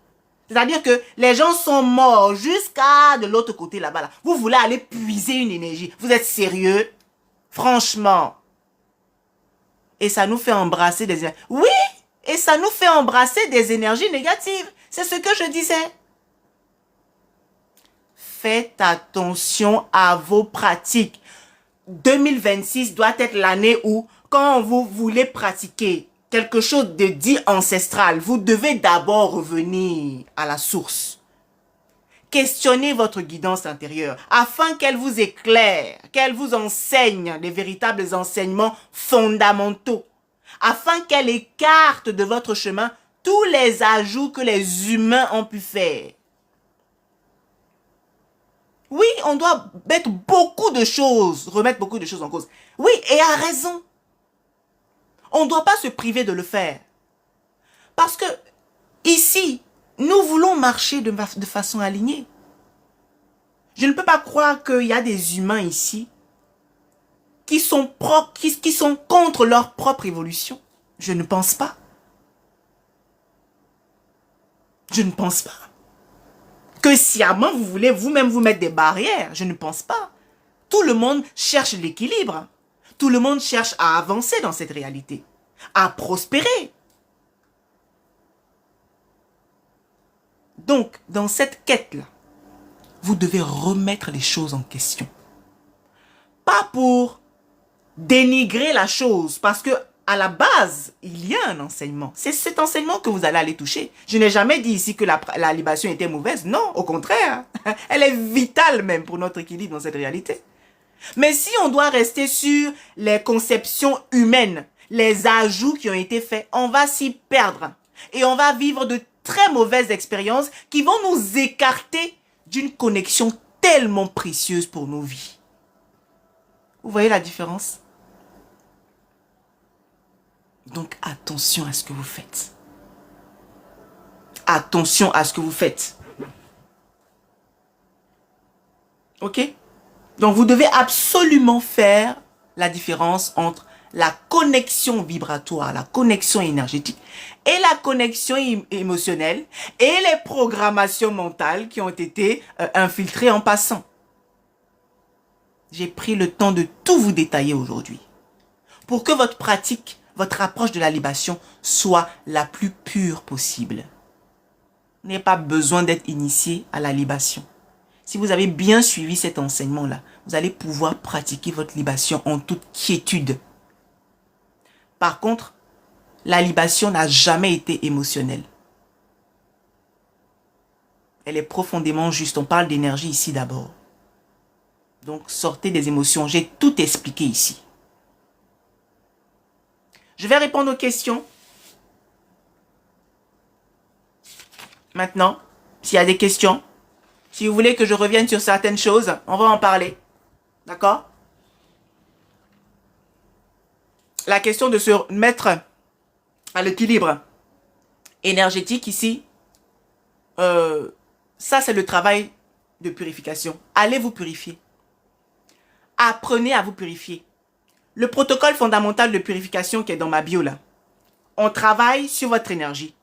C'est-à-dire que les gens sont morts jusqu'à de l'autre côté là-bas. Là. Vous voulez aller puiser une énergie. Vous êtes sérieux? Franchement. Et ça nous fait embrasser des énergies. Oui! Et ça nous fait embrasser des énergies négatives. C'est ce que je disais. Faites attention à vos pratiques. 2026 doit être l'année où, quand vous voulez pratiquer quelque chose de dit ancestral, vous devez d'abord revenir à la source. Questionnez votre guidance intérieure afin qu'elle vous éclaire, qu'elle vous enseigne les véritables enseignements fondamentaux, afin qu'elle écarte de votre chemin tous les ajouts que les humains ont pu faire. Oui, on doit mettre beaucoup de choses, remettre beaucoup de choses en cause. Oui, et à raison. On ne doit pas se priver de le faire. Parce que, ici, nous voulons marcher de façon alignée. Je ne peux pas croire qu'il y a des humains ici qui sont contre leur propre évolution. Je ne pense pas. Je ne pense pas. Que sciemment, vous voulez vous-même vous mettre des barrières. Je ne pense pas. Tout le monde cherche l'équilibre. Tout le monde cherche à avancer dans cette réalité, à prospérer. Donc, dans cette quête-là, vous devez remettre les choses en question. Pas pour dénigrer la chose, parce que à la base, il y a un enseignement. C'est cet enseignement que vous allez aller toucher. Je n'ai jamais dit ici que la libation était mauvaise. Non, au contraire. Elle est vitale même pour notre équilibre dans cette réalité. Mais si on doit rester sur les conceptions humaines, les ajouts qui ont été faits, on va s'y perdre. Et on va vivre de très mauvaises expériences qui vont nous écarter d'une connexion tellement précieuse pour nos vies. Vous voyez la différence? Donc attention à ce que vous faites. Attention à ce que vous faites. Ok? Donc, vous devez absolument faire la différence entre la connexion vibratoire, la connexion énergétique et la connexion émotionnelle et les programmations mentales qui ont été infiltrées en passant. J'ai pris le temps de tout vous détailler aujourd'hui pour que votre pratique, votre approche de la libation soit la plus pure possible. Vous n'avez pas besoin d'être initié à la libation. Si vous avez bien suivi cet enseignement-là, vous allez pouvoir pratiquer votre libation en toute quiétude. Par contre, la libation n'a jamais été émotionnelle. Elle est profondément juste. On parle d'énergie ici d'abord. Donc, sortez des émotions. J'ai tout expliqué ici. Je vais répondre aux questions. Maintenant, s'il y a des questions, si vous voulez que je revienne sur certaines choses, on va en parler. D'accord? La question de se mettre à l'équilibre énergétique ici, ça c'est le travail de purification. Allez vous purifier. Apprenez à vous purifier. Le protocole fondamental de purification qui est dans ma bio là, on travaille sur votre énergie.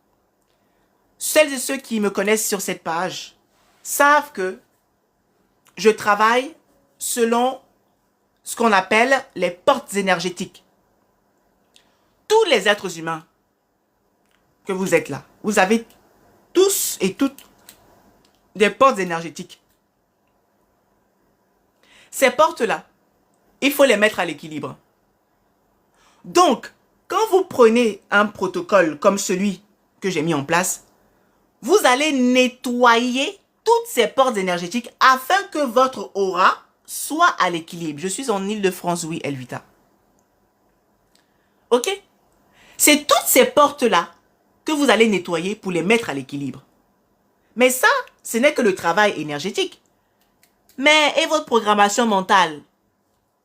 Celles et ceux qui me connaissent sur cette page savent que je travaille selon ce qu'on appelle les portes énergétiques. Tous les êtres humains que vous êtes là, vous avez tous et toutes des portes énergétiques. Ces portes-là, il faut les mettre à l'équilibre. Donc, quand vous prenez un protocole comme celui que j'ai mis en place, vous allez nettoyer toutes ces portes énergétiques afin que votre aura soit à l'équilibre. Je suis en Île-de-France, oui, Elvita. Ok? C'est toutes ces portes-là que vous allez nettoyer pour les mettre à l'équilibre. Mais ça, ce n'est que le travail énergétique. Mais et votre programmation mentale?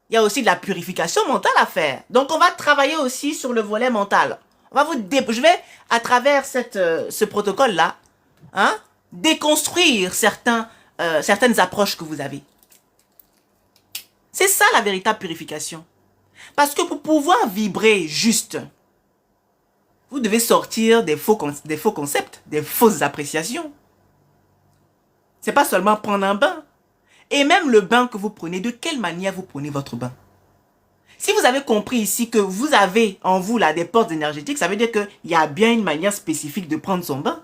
Il y a aussi de la purification mentale à faire. Donc, on va travailler aussi sur le volet mental. Je vais, à travers ce protocole-là, déconstruire certaines approches que vous avez. C'est ça la véritable purification. Parce que pour pouvoir vibrer juste, vous devez sortir des faux concepts, des fausses appréciations. C'est pas seulement prendre un bain. Et même le bain que vous prenez, de quelle manière vous prenez votre bain? Si vous avez compris ici que vous avez en vous là des portes énergétiques, ça veut dire qu'il y a bien une manière spécifique de prendre son bain.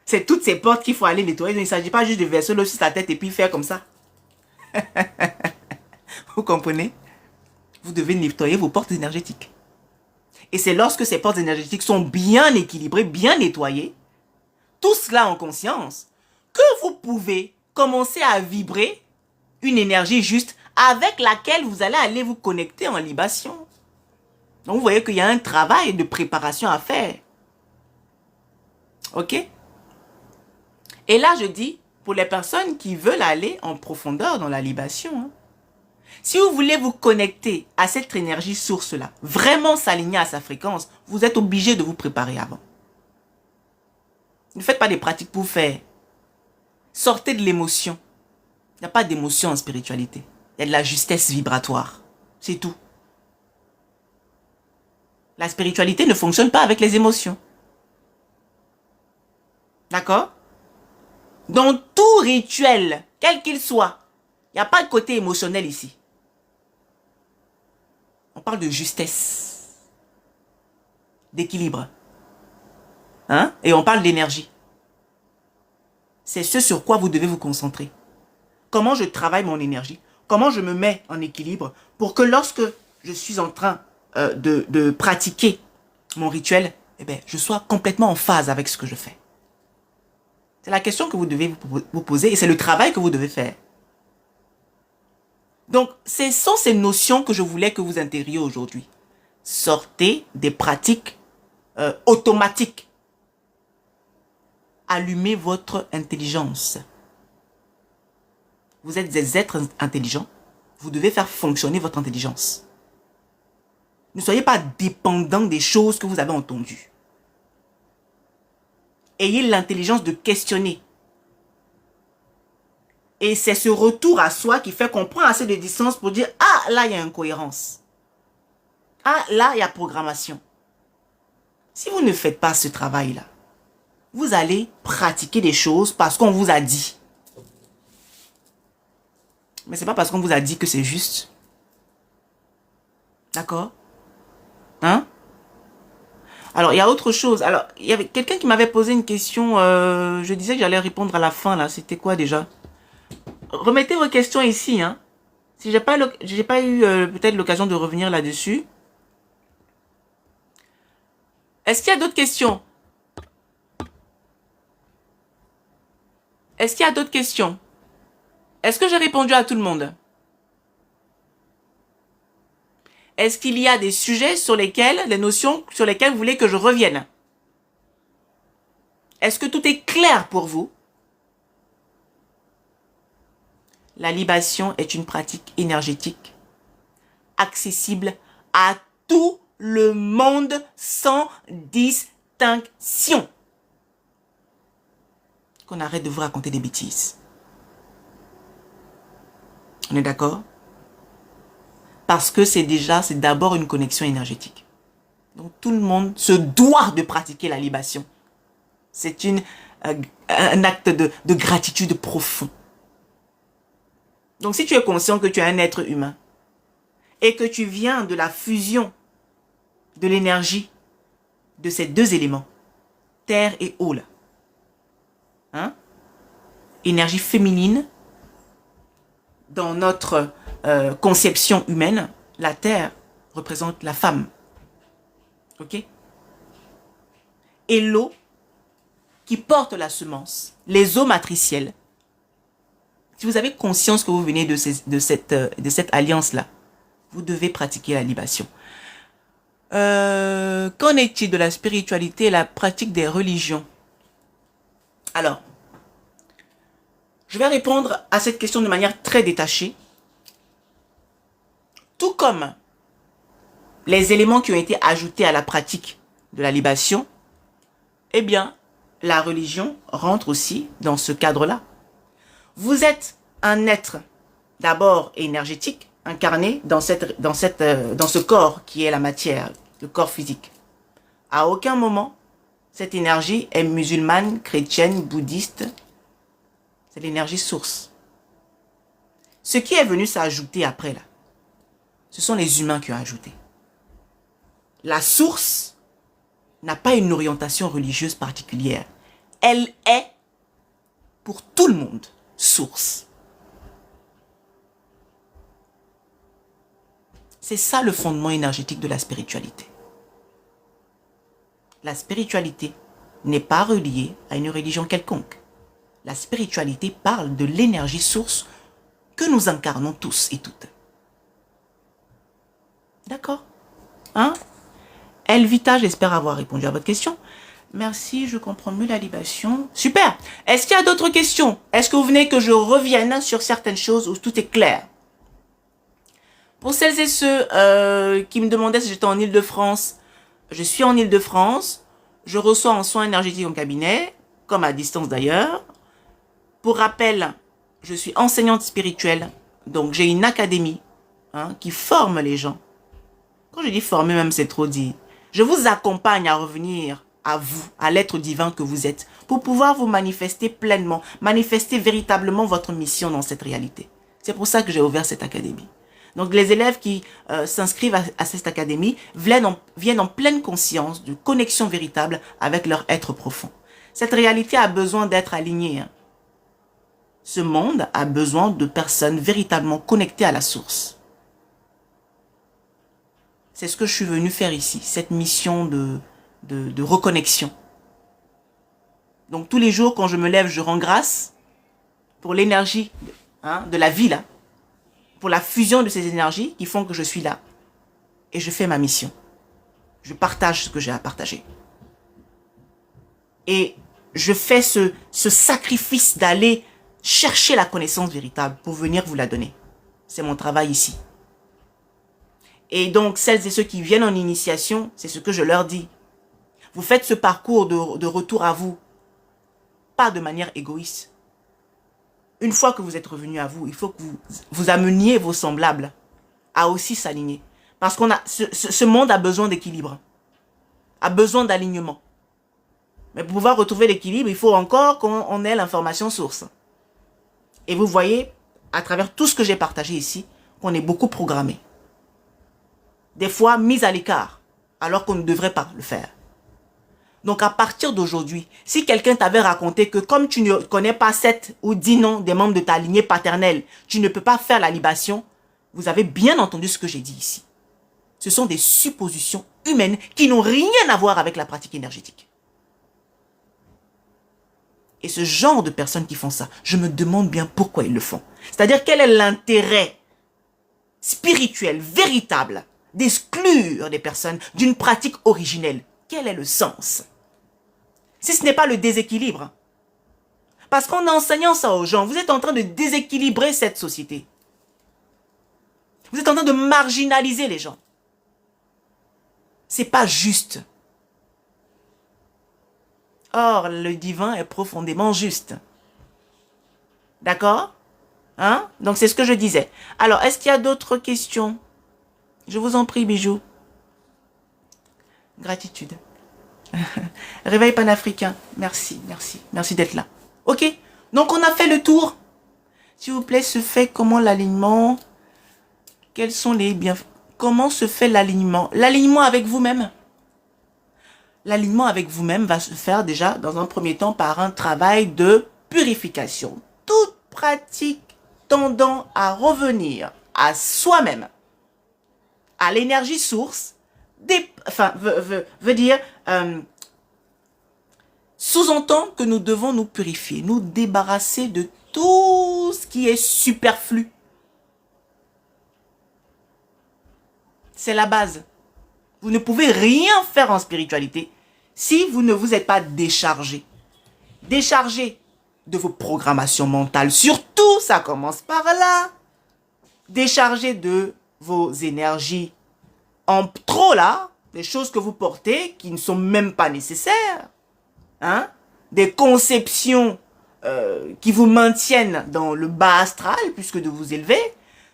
C'est toutes ces portes qu'il faut aller nettoyer. Il ne s'agit pas juste de verser l'eau sur sa tête et puis faire comme ça. Vous comprenez? Vous devez nettoyer vos portes énergétiques. Et c'est lorsque ces portes énergétiques sont bien équilibrées, bien nettoyées, tout cela en conscience, que vous pouvez commencer à vibrer une énergie juste avec laquelle vous allez aller vous connecter en libation. Donc vous voyez qu'il y a un travail de préparation à faire. Ok? Et là je dis, pour les personnes qui veulent aller en profondeur dans la libation, si vous voulez vous connecter à cette énergie source-là, vraiment s'aligner à sa fréquence, vous êtes obligé de vous préparer avant. Ne faites pas des pratiques pour faire. Sortez de l'émotion. Il n'y a pas d'émotion en spiritualité. Il y a de la justesse vibratoire. C'est tout. La spiritualité ne fonctionne pas avec les émotions. D'accord? Dans tout rituel, quel qu'il soit, il n'y a pas de côté émotionnel ici. On parle de justesse, d'équilibre. Et on parle d'énergie. C'est ce sur quoi vous devez vous concentrer. Comment je travaille mon énergie? Comment je me mets en équilibre pour que lorsque je suis en train de pratiquer mon rituel, je sois complètement en phase avec ce que je fais. C'est la question que vous devez vous poser et c'est le travail que vous devez faire. Donc, ce sont ces notions que je voulais que vous intégriez aujourd'hui. Sortez des pratiques automatiques. Allumez votre intelligence. Vous êtes des êtres intelligents. Vous devez faire fonctionner votre intelligence. Ne soyez pas dépendant des choses que vous avez entendues. Ayez l'intelligence de questionner. Et c'est ce retour à soi qui fait qu'on prend assez de distance pour dire, ah, là, il y a incohérence. Ah, là, il y a programmation. Si vous ne faites pas ce travail-là, vous allez pratiquer des choses parce qu'on vous a dit. Mais ce n'est pas parce qu'on vous a dit que c'est juste. D'accord? Hein? Alors, il y a autre chose. Alors, il y avait quelqu'un qui m'avait posé une question. Je disais que j'allais répondre à la fin, là. C'était quoi déjà? Remettez vos questions ici, hein. Si j'ai pas eu peut-être l'occasion de revenir là-dessus. Est-ce qu'il y a d'autres questions? Est-ce qu'il y a d'autres questions? Est-ce que j'ai répondu à tout le monde? Est-ce qu'il y a des sujets sur lesquels, des notions sur lesquelles vous voulez que je revienne? Est-ce que tout est clair pour vous? La libation est une pratique énergétique accessible à tout le monde sans distinction. Qu'on arrête de vous raconter des bêtises. On est d'accord? Parce que c'est d'abord une connexion énergétique. Donc tout le monde se doit de pratiquer la libation. C'est un acte de gratitude profond. Donc si tu es conscient que tu es un être humain et que tu viens de la fusion de l'énergie de ces deux éléments, terre et eau, là, hein? Énergie féminine, dans notre conception humaine, la terre représente la femme. Ok? Et l'eau qui porte la semence, les eaux matricielles. Si vous avez conscience que vous venez de cette alliance-là, vous devez pratiquer la libation. Qu'en est-il de la spiritualité et la pratique des religions? Alors, je vais répondre à cette question de manière très détachée. Tout comme les éléments qui ont été ajoutés à la pratique de la libation, eh bien, la religion rentre aussi dans ce cadre-là. Vous êtes un être d'abord énergétique, incarné dans ce corps qui est la matière, le corps physique. À aucun moment, cette énergie est musulmane, chrétienne, bouddhiste. C'est l'énergie source. Ce qui est venu s'ajouter après là, ce sont les humains qui ont ajouté. La source n'a pas une orientation religieuse particulière. Elle est, pour tout le monde, source. C'est ça le fondement énergétique de la spiritualité. La spiritualité n'est pas reliée à une religion quelconque. La spiritualité parle de l'énergie source que nous incarnons tous et toutes. D'accord? Hein? Elvita, j'espère avoir répondu à votre question. Merci, je comprends mieux la libation. Super. Est-ce qu'il y a d'autres questions? Est-ce que vous venez que je revienne sur certaines choses où tout est clair? Pour celles et ceux qui me demandaient si j'étais en Île-de-France, je suis en Île-de-France. Je reçois en soins énergétiques en cabinet, comme à distance d'ailleurs. Pour rappel, je suis enseignante spirituelle, donc j'ai une académie qui forme les gens. Quand je dis former, même c'est trop dit. Je vous accompagne à revenir à vous, à l'être divin que vous êtes, pour pouvoir vous manifester pleinement, manifester véritablement votre mission dans cette réalité. C'est pour ça que j'ai ouvert cette académie. Donc les élèves qui s'inscrivent à cette académie viennent en pleine conscience de connexion véritable avec leur être profond. Cette réalité a besoin d'être alignée. Ce monde a besoin de personnes véritablement connectées à la source. C'est ce que je suis venu faire ici, cette mission de reconnexion. Donc tous les jours, quand je me lève, je rends grâce pour l'énergie de la vie là, pour la fusion de ces énergies qui font que je suis là. Et je fais ma mission. Je partage ce que j'ai à partager. Et je fais ce sacrifice d'aller chercher la connaissance véritable pour venir vous la donner. C'est mon travail ici. Et donc, celles et ceux qui viennent en initiation, c'est ce que je leur dis. Vous faites ce parcours de retour à vous, pas de manière égoïste. une fois que vous êtes revenu à vous, il faut que vous ameniez vos semblables à aussi s'aligner. Parce qu'on a ce monde a besoin d'équilibre, a besoin d'alignement. Mais pour pouvoir retrouver l'équilibre, il faut encore qu'on ait l'information source. Et vous voyez, à travers tout ce que j'ai partagé ici, qu'on est beaucoup programmé. Des fois, mis à l'écart, alors qu'on ne devrait pas le faire. Donc, à partir d'aujourd'hui, si quelqu'un t'avait raconté que comme tu ne connais pas 7 ou 10 noms des membres de ta lignée paternelle, tu ne peux pas faire la libation, vous avez bien entendu ce que j'ai dit ici. Ce sont des suppositions humaines qui n'ont rien à voir avec la pratique énergétique. Et ce genre de personnes qui font ça, je me demande bien pourquoi ils le font. C'est-à-dire quel est l'intérêt spirituel, véritable, d'exclure des personnes d'une pratique originelle. Quel est le sens? Si ce n'est pas le déséquilibre. Parce qu'en enseignant ça aux gens, vous êtes en train de déséquilibrer cette société. Vous êtes en train de marginaliser les gens. C'est pas juste. Or, le divin est profondément juste. D'accord? Hein? Donc, c'est ce que je disais. Alors, est-ce qu'il y a d'autres questions? Je vous en prie, bijoux. Gratitude. Réveil panafricain. Merci, merci. Merci d'être là. Ok? Donc, on a fait le tour. S'il vous plaît, se fait comment l'alignement? Quels sont les bienfaits? Comment se fait l'alignement? L'alignement avec vous-même. L'alignement avec vous-même va se faire déjà, dans un premier temps, par un travail de purification. Toute pratique tendant à revenir à soi-même, à l'énergie source, veut dire, sous-entend que nous devons nous purifier, nous débarrasser de tout ce qui est superflu. C'est la base. Vous ne pouvez rien faire en spiritualité si vous ne vous êtes pas déchargé. Déchargé de vos programmations mentales. Surtout, ça commence par là. Déchargé de vos énergies en trop là, des choses que vous portez qui ne sont même pas nécessaires. Hein? Des conceptions qui vous maintiennent dans le bas astral puisque de vous élever.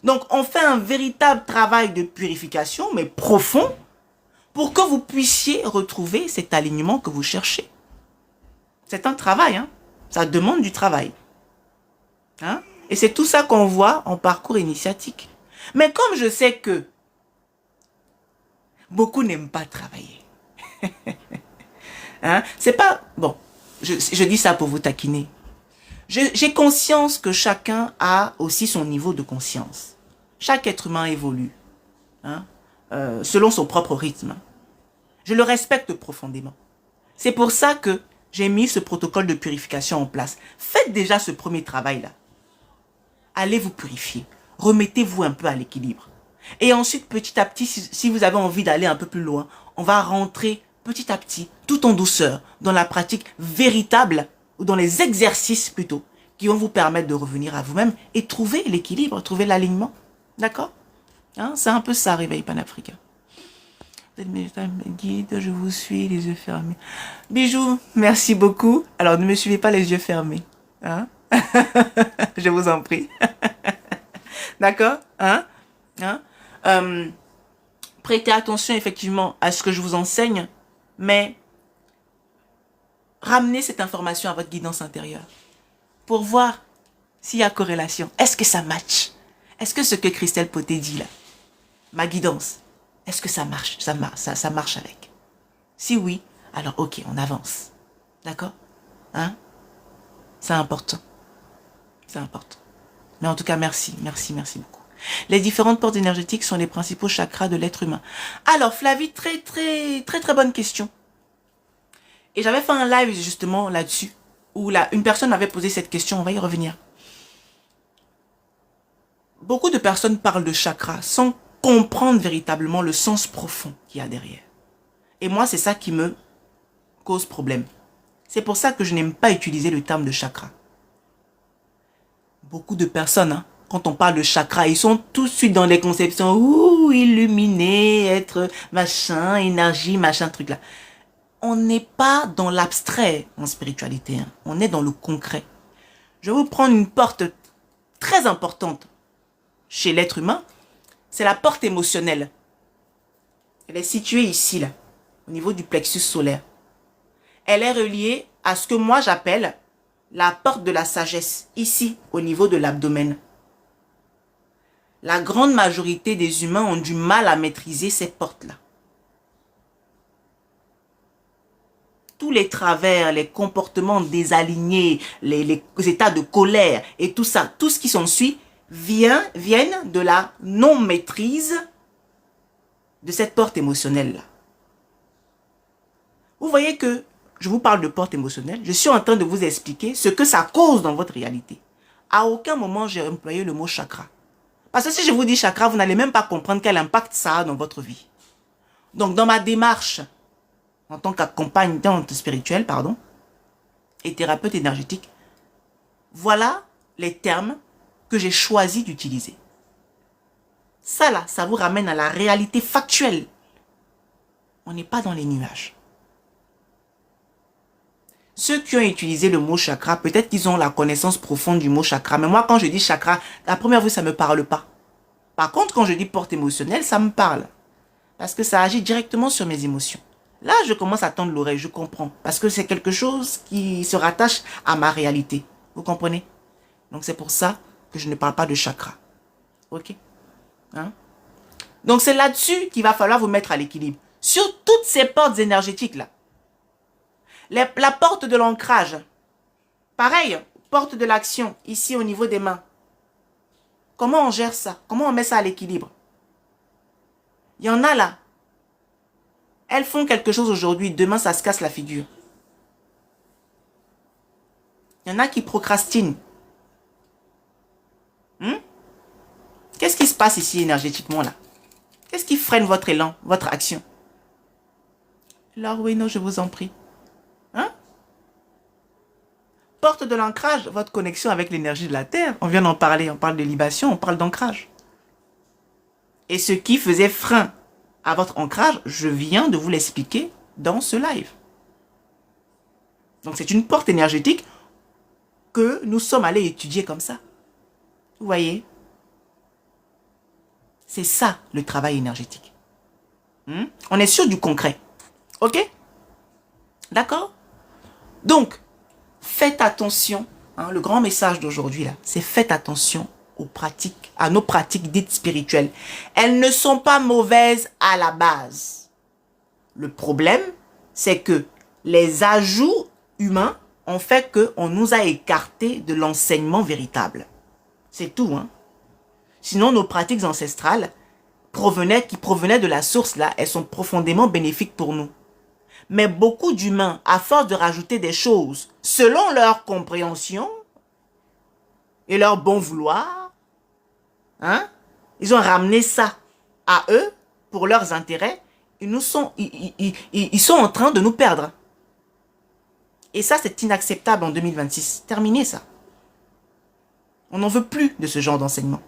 Donc, on fait un véritable travail de purification, mais profond, pour que vous puissiez retrouver cet alignement que vous cherchez. C'est un travail, hein? Ça demande du travail. Hein? Et c'est tout ça qu'on voit en parcours initiatique. Mais comme je sais que beaucoup n'aiment pas travailler, hein? C'est pas... Bon, je dis ça pour vous taquiner. J'ai conscience que chacun a aussi son niveau de conscience. Chaque être humain évolue, hein, selon son propre rythme. Je le respecte profondément. C'est pour ça que j'ai mis ce protocole de purification en place. Faites déjà ce premier travail-là. Allez vous purifier. Remettez-vous un peu à l'équilibre. Et ensuite, petit à petit, si vous avez envie d'aller un peu plus loin, on va rentrer petit à petit, tout en douceur, dans la pratique véritable, ou dans les exercices plutôt, qui vont vous permettre de revenir à vous-même et trouver l'équilibre, trouver l'alignement. D'accord? Hein? C'est un peu ça, réveil panafricain. Vous êtes mes guides, je vous suis, les yeux fermés. Bijoux, merci beaucoup. Alors, ne me suivez pas les yeux fermés. Hein? Je vous en prie. D'accord? Hein? Hein? Prêtez attention, effectivement, à ce que je vous enseigne, mais ramenez cette information à votre guidance intérieure pour voir s'il y a corrélation. Est-ce que ça match? Est-ce que ce que Christelle Poté dit là, ma guidance, est-ce que ça marche, ça marche avec? Si oui, alors ok, on avance. D'accord? Hein? C'est important. C'est important. Mais en tout cas, merci, merci, merci beaucoup. Les différentes portes énergétiques sont les principaux chakras de l'être humain. Alors, Flavie, très bonne question. Et j'avais fait un live justement là-dessus, où là, une personne m'avait posé cette question, on va y revenir. Beaucoup de personnes parlent de chakras sans comprendre véritablement le sens profond qu'il y a derrière. Et moi, c'est ça qui me cause problème. C'est pour ça que je n'aime pas utiliser le terme de chakra. Beaucoup de personnes, hein, quand on parle de chakra, ils sont tout de suite dans les conceptions, ouh, illuminé, être machin, énergie, machin, truc là. On n'est pas dans l'abstrait en spiritualité, hein. On est dans le concret. Je vais vous prendre une porte très importante chez l'être humain. C'est la porte émotionnelle. Elle est située ici, là, au niveau du plexus solaire. Elle est reliée à ce que moi j'appelle la porte de la sagesse, ici, au niveau de l'abdomen. La grande majorité des humains ont du mal à maîtriser cette porte-là. Tous les travers, les comportements désalignés, les états de colère et tout ça, tout ce qui s'ensuit, viennent de la non-maîtrise de cette porte émotionnelle-là. Vous voyez que je vous parle de porte émotionnelle, je suis en train de vous expliquer ce que ça cause dans votre réalité. À aucun moment, j'ai employé le mot chakra. Parce que si je vous dis chakra, vous n'allez même pas comprendre quel impact ça a dans votre vie. Donc, dans ma démarche, en tant qu'accompagnante spirituelle, et thérapeute énergétique, voilà les termes que j'ai choisi d'utiliser. Ça là, ça vous ramène à la réalité factuelle. On n'est pas dans les nuages. Ceux qui ont utilisé le mot chakra, peut-être qu'ils ont la connaissance profonde du mot chakra. Mais moi, quand je dis chakra, à première vue, ça ne me parle pas. Par contre, quand je dis porte émotionnelle, ça me parle. Parce que ça agit directement sur mes émotions. Là, je commence à tendre l'oreille, je comprends. Parce que c'est quelque chose qui se rattache à ma réalité. Vous comprenez? Donc, c'est pour ça que je ne parle pas de chakra. Ok? Hein? Donc, c'est là-dessus qu'il va falloir vous mettre à l'équilibre. Sur toutes ces portes énergétiques-là. La porte de l'ancrage. Pareil, porte de l'action, ici au niveau des mains. Comment on gère ça? Comment on met ça à l'équilibre? Il y en a là. Elles font quelque chose aujourd'hui, demain ça se casse la figure. Il y en a qui procrastinent. Qu'est-ce qui se passe ici énergétiquement là? Qu'est-ce qui freine votre élan, votre action? Alors oui, non, je vous en prie. Porte de l'ancrage, votre connexion avec l'énergie de la Terre. On vient d'en parler, on parle de libation, on parle d'ancrage. Et ce qui faisait frein à votre ancrage, je viens de vous l'expliquer dans ce live. Donc c'est une porte énergétique que nous sommes allés étudier comme ça. Vous voyez? C'est ça le travail énergétique. On est sur du concret. Ok? D'accord? Donc, faites attention. Le grand message d'aujourd'hui, là, c'est faites attention aux pratiques, à nos pratiques dites spirituelles. Elles ne sont pas mauvaises à la base. Le problème, c'est que les ajouts humains ont fait qu'on nous a écartés de l'enseignement véritable. C'est tout, Sinon, nos pratiques ancestrales qui provenaient de la source, là, elles sont profondément bénéfiques pour nous. Mais beaucoup d'humains, à force de rajouter des choses selon leur compréhension et leur bon vouloir, ils ont ramené ça à eux pour leurs intérêts. Ils sont en train de nous perdre. Et ça, c'est inacceptable en 2026. Terminez ça. On n'en veut plus de ce genre d'enseignement.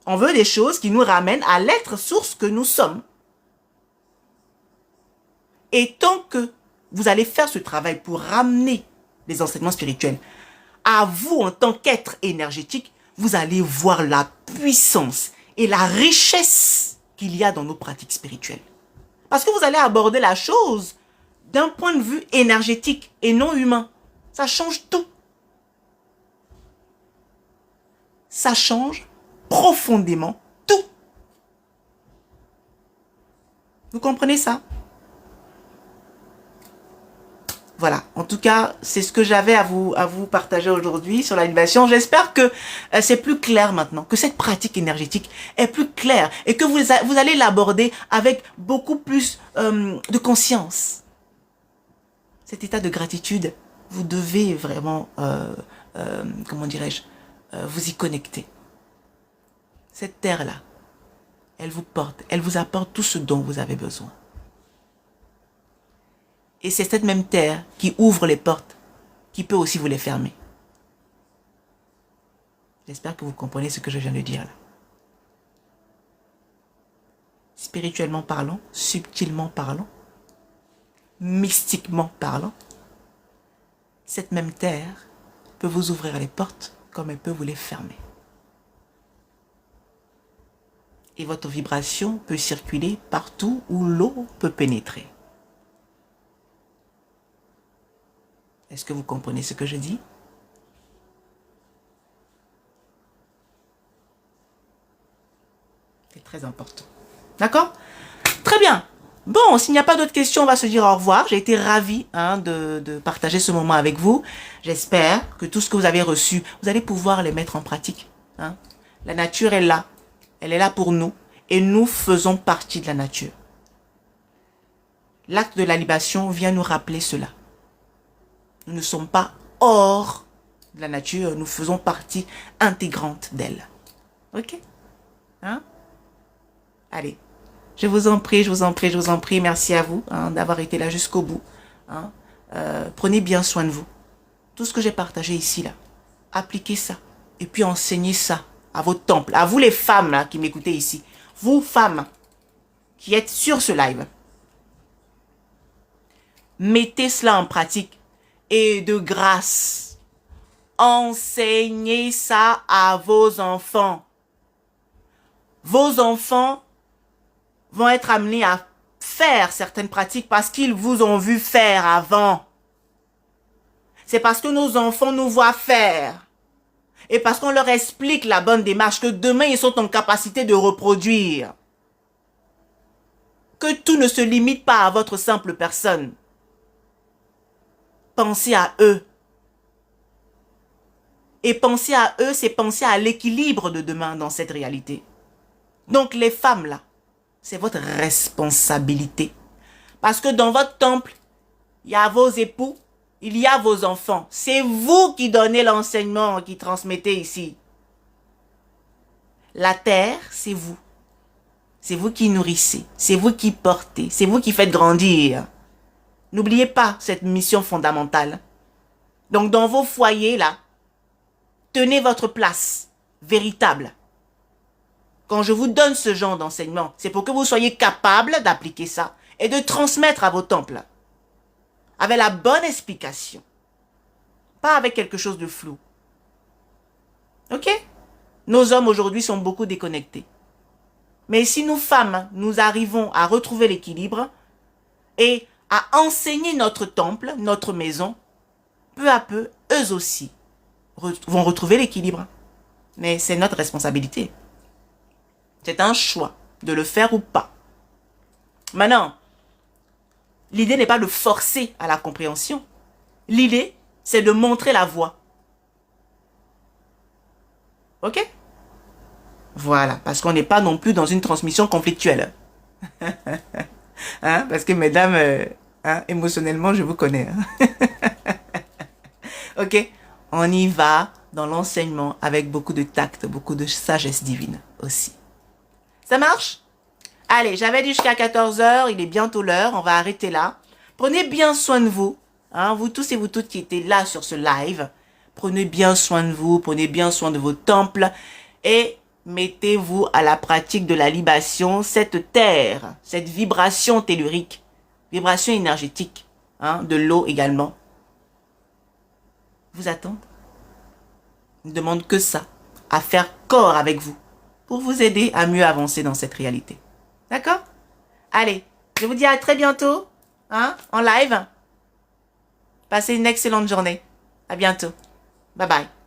On veut des choses qui nous ramènent à l'être source que nous sommes. Et tant que vous allez faire ce travail pour ramener les enseignements spirituels à vous en tant qu'être énergétique, vous allez voir la puissance et la richesse qu'il y a dans nos pratiques spirituelles. Parce que vous allez aborder la chose d'un point de vue énergétique et non humain. Ça change tout. Ça change profondément tout. Vous comprenez ça? Voilà, en tout cas, c'est ce que j'avais à vous partager aujourd'hui sur l'animation. J'espère que c'est plus clair maintenant, que cette pratique énergétique est plus claire et que vous allez l'aborder avec beaucoup plus de conscience. Cet état de gratitude, vous devez vraiment, comment dirais-je, vous y connecter. Cette terre-là, elle vous porte, elle vous apporte tout ce dont vous avez besoin. Et c'est cette même terre qui ouvre les portes, qui peut aussi vous les fermer. J'espère que vous comprenez ce que je viens de dire là. Spirituellement parlant, subtilement parlant, mystiquement parlant, cette même terre peut vous ouvrir les portes comme elle peut vous les fermer. Et votre vibration peut circuler partout où l'eau peut pénétrer. Est-ce que vous comprenez ce que je dis? C'est très important. D'accord? Très bien. Bon, s'il n'y a pas d'autres questions, on va se dire au revoir. J'ai été ravie de partager ce moment avec vous. J'espère que tout ce que vous avez reçu, vous allez pouvoir les mettre en pratique. Hein. La nature est là. Elle est là pour nous. Et nous faisons partie de la nature. L'acte de la libation vient nous rappeler cela. Nous ne sommes pas hors de la nature. Nous faisons partie intégrante d'elle. Ok? Hein? Allez. Je vous en prie, je vous en prie, je vous en prie. Merci à vous d'avoir été là jusqu'au bout. Hein. Prenez bien soin de vous. Tout ce que j'ai partagé ici, là, appliquez ça. Et puis enseignez ça à vos temples. À vous les femmes là, qui m'écoutez ici. Vous femmes qui êtes sur ce live. Mettez cela en pratique. Et de grâce, enseignez ça à vos enfants. Vos enfants vont être amenés à faire certaines pratiques parce qu'ils vous ont vu faire avant. C'est parce que nos enfants nous voient faire et parce qu'on leur explique la bonne démarche que demain ils sont en capacité de reproduire. Que tout ne se limite pas à votre simple personne. Pensez à eux. Et penser à eux, c'est penser à l'équilibre de demain dans cette réalité. Donc les femmes là, c'est votre responsabilité. Parce que dans votre temple, il y a vos époux, il y a vos enfants. C'est vous qui donnez l'enseignement, qui transmettez ici. La terre, c'est vous. C'est vous qui nourrissez. C'est vous qui portez. C'est vous qui faites grandir. N'oubliez pas cette mission fondamentale. Donc dans vos foyers là, tenez votre place véritable. Quand je vous donne ce genre d'enseignement, c'est pour que vous soyez capable d'appliquer ça et de transmettre à vos temples. Avec la bonne explication. Pas avec quelque chose de flou. Ok? Nos hommes aujourd'hui sont beaucoup déconnectés. Mais si nous femmes, nous arrivons à retrouver l'équilibre et à enseigner notre temple, notre maison, peu à peu, eux aussi vont retrouver l'équilibre. Mais c'est notre responsabilité. C'est un choix de le faire ou pas. Maintenant, l'idée n'est pas de forcer à la compréhension. L'idée, c'est de montrer la voie. Ok? Voilà, parce qu'on n'est pas non plus dans une transmission conflictuelle. Hein? Parce que mesdames, émotionnellement, je vous connais. Hein? Ok? On y va dans l'enseignement avec beaucoup de tact, beaucoup de sagesse divine aussi. Ça marche? Allez, j'avais dit jusqu'à 14 h, il est bientôt l'heure, on va arrêter là. Prenez bien soin de vous, hein, vous tous et vous toutes qui étaient là sur ce live. Prenez bien soin de vous, prenez bien soin de vos temples et mettez-vous à la pratique de la libation, cette terre, cette vibration tellurique, vibration énergétique, hein, de l'eau également. Vous attendent. Ne demande que ça, à faire corps avec vous, pour vous aider à mieux avancer dans cette réalité. D'accord? Allez, je vous dis à très bientôt, hein, en live. Passez une excellente journée. À bientôt. Bye bye.